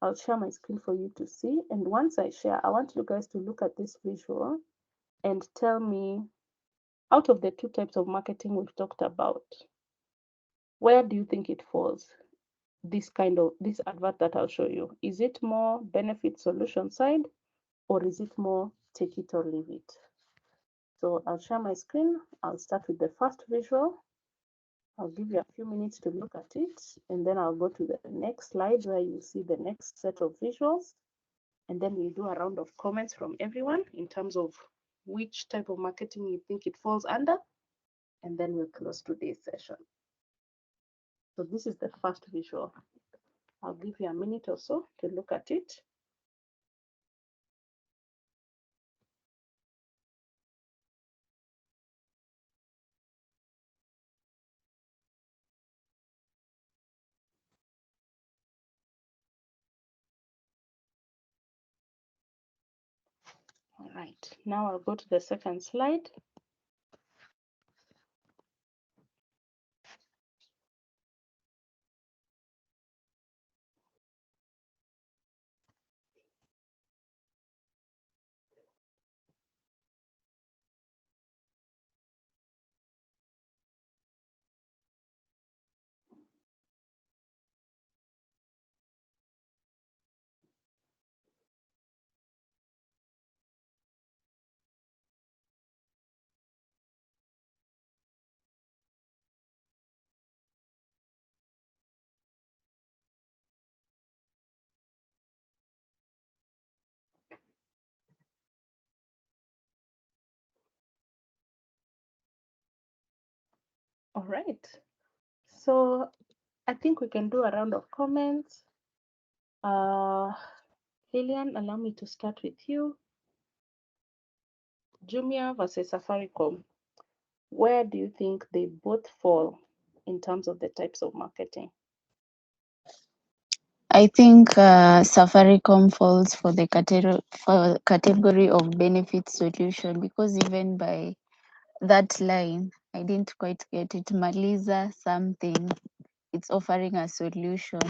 I'll share my screen for you to see. And once I share, I want you guys to look at this visual and tell me, out of the 2 types of marketing we've talked about, where do you think it falls? This advert that I'll show you. Is it more benefit solution side, or is it more take it or leave it? So I'll share my screen. I'll start with the first visual. I'll give you a few minutes to look at it, and then I'll go to the next slide where you see the next set of visuals. And then we'll do a round of comments from everyone in terms of which type of marketing you think it falls under. And then we'll close today's session. So this is the first visual. I'll give you a minute or so to look at it. All right, now I'll go to the second slide. All right. So I think we can do a round of comments. Lillian, allow me to start with you. Jumia versus Safaricom. Where do you think they both fall in terms of the types of marketing? I think Safaricom falls for the category of benefit solution, because even by that line, I didn't quite get it. Maliza something, it's offering a solution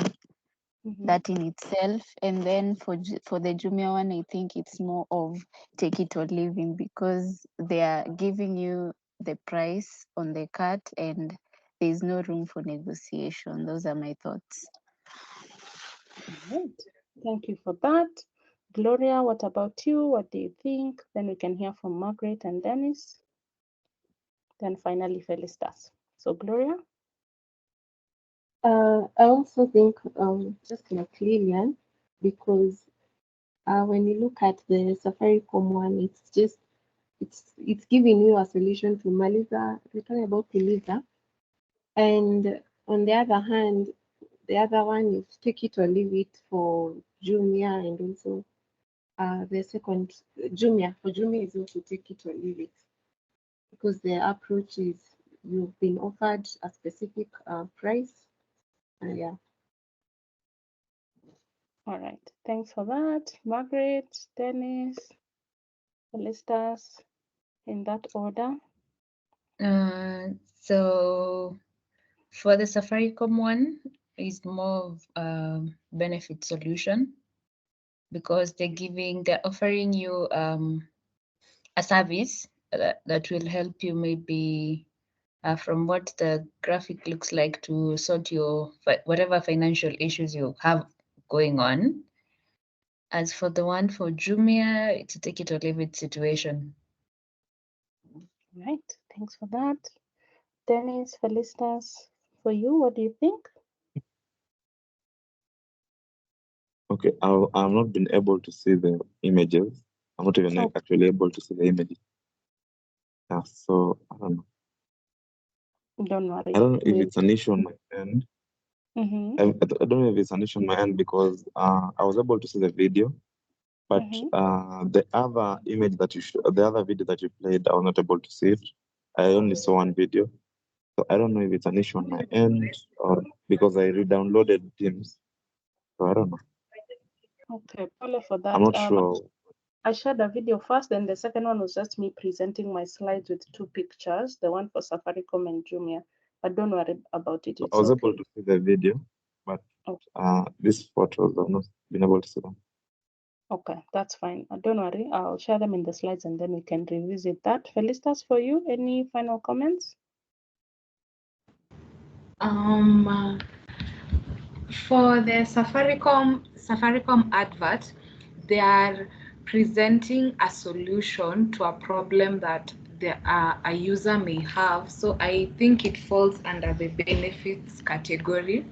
that in itself. And then for the Jumia one, I think it's more of take it or leave it, because they are giving you the price on the cart and there's no room for negotiation. Those are my thoughts. Right. Thank you for that. Gloria, what about you? What do you think? Then we can hear from Margaret and Dennis. Then finally, Felicitas. So, Gloria? I also think just like Lillian, because when you look at the Safaricom one, it's giving you a solution to Maliza. We're talking about Maliza, and on the other hand, the other one is take it or leave it for Jumia, and also the second Jumia for Jumia is also take it or leave it, because the approach is you've been offered a specific price. Yeah. All right. Thanks for that. Margaret, Dennis, Felicitas, in that order. So for the Safaricom one, is more of benefit solution, because they're offering you a service that will help you maybe from what the graphic looks like to sort your whatever financial issues you have going on. As for the one for Jumia, it's a take it or leave it situation. Right. Thanks for that. Dennis, Felicitas, for you, what do you think? Okay, I've not been able to see the images. I'm not even actually able to see the images. Yeah, so I don't know. Don't worry. I don't know if it's an issue on my end. I don't know if it's an issue on my end, because I was able to see the video, but the other image that the other video that you played, I was not able to see it. I only saw one video. So I don't know if it's an issue on my end or because I re-downloaded Teams. So I don't know. Okay, Paula, for that. I'm not sure. I shared a video first, then the second one was just me presenting my slides with two pictures, the one for Safaricom and Jumia. But don't worry about it. It's I was okay. able to see the video, but these photos I've not been able to see them. Okay, that's fine. Don't worry. I'll share them in the slides and then we can revisit that. Felicitas, for you, any final comments? For the Safaricom advert, they are presenting a solution to a problem that a user may have. So I think it falls under the benefits category.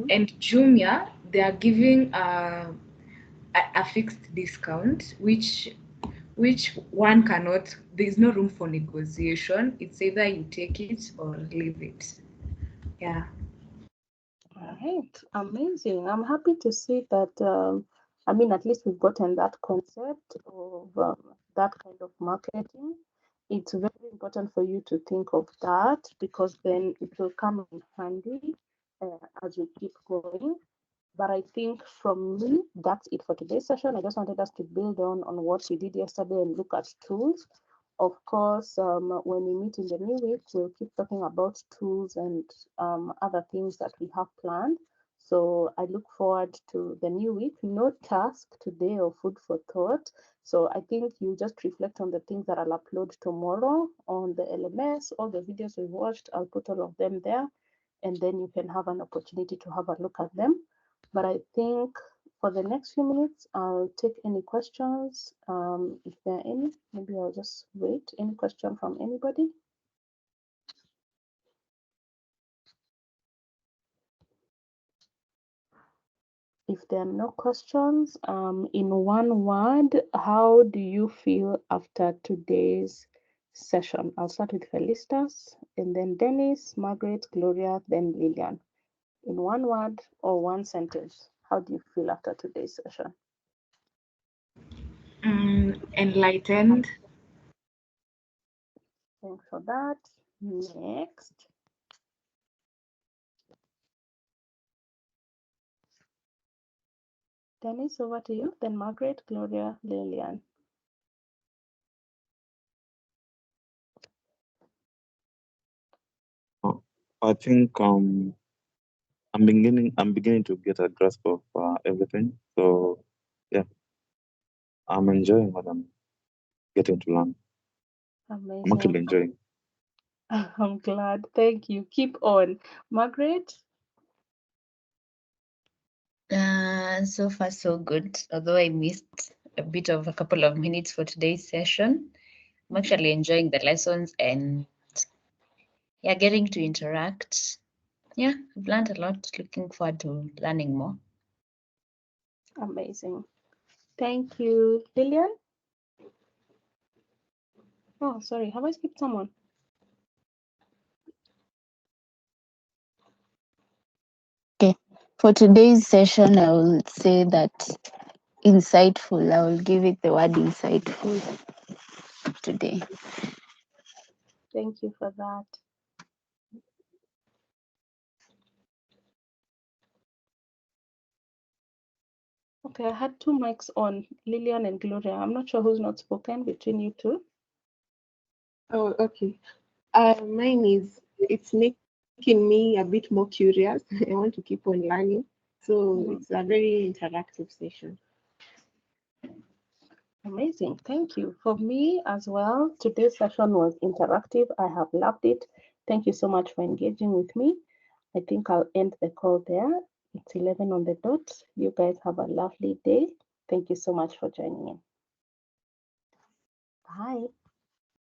And Jumia, they are giving a fixed discount, which one cannot, there's no room for negotiation. It's either you take it or leave it. Yeah. All right, amazing. I'm happy to see that, I mean, at least we've gotten that concept of that kind of marketing. It's very important for you to think of that, because then it will come in handy as we keep going. But I think from me, that's it for today's session. I just wanted us to build on what we did yesterday and look at tools. Of course, when we meet in the new week, we'll keep talking about tools and other things that we have planned. So I look forward to the new week. No task today or food for thought. So I think you just reflect on the things that I'll upload tomorrow on the LMS, all the videos we watched. I'll put all of them there, and then you can have an opportunity to have a look at them. But I think for the next few minutes, I'll take any questions. If there are any, maybe I'll just wait. Any question from anybody? If there are no questions, in one word, how do you feel after today's session. I'll start with Felicitas, and then Dennis, Margaret, Gloria, then Lillian. In one word or one sentence, how do you feel after today's session? Enlightened. Thanks for that. Next. Dennis, over to you. Then Margaret, Gloria, Lillian. I think I'm beginning to get a grasp of everything. So yeah, I'm enjoying what I'm getting to learn. Amazing. I'm actually enjoying. I'm glad. Thank you. Keep on. Margaret? So far, so good. Although I missed a bit of a couple of minutes for today's session, I'm actually enjoying the lessons and yeah, getting to interact. Yeah, I've learned a lot. Looking forward to learning more. Amazing. Thank you. Lillian? Oh, sorry. Have I skipped someone? Okay. For today's session, I will say that insightful. I will give it the word insightful today. Thank you for that. Okay, I had two mics on, Lillian and Gloria. I'm not sure who's not spoken between you two. Oh, okay. Mine is, it's making me a bit more curious. I want to keep on learning. So it's a very interactive session. Amazing. Thank you. For me as well, today's session was interactive. I have loved it. Thank you so much for engaging with me. I think I'll end the call there. It's 11 on the dot. You guys have a lovely day. Thank you so much for joining in. Bye.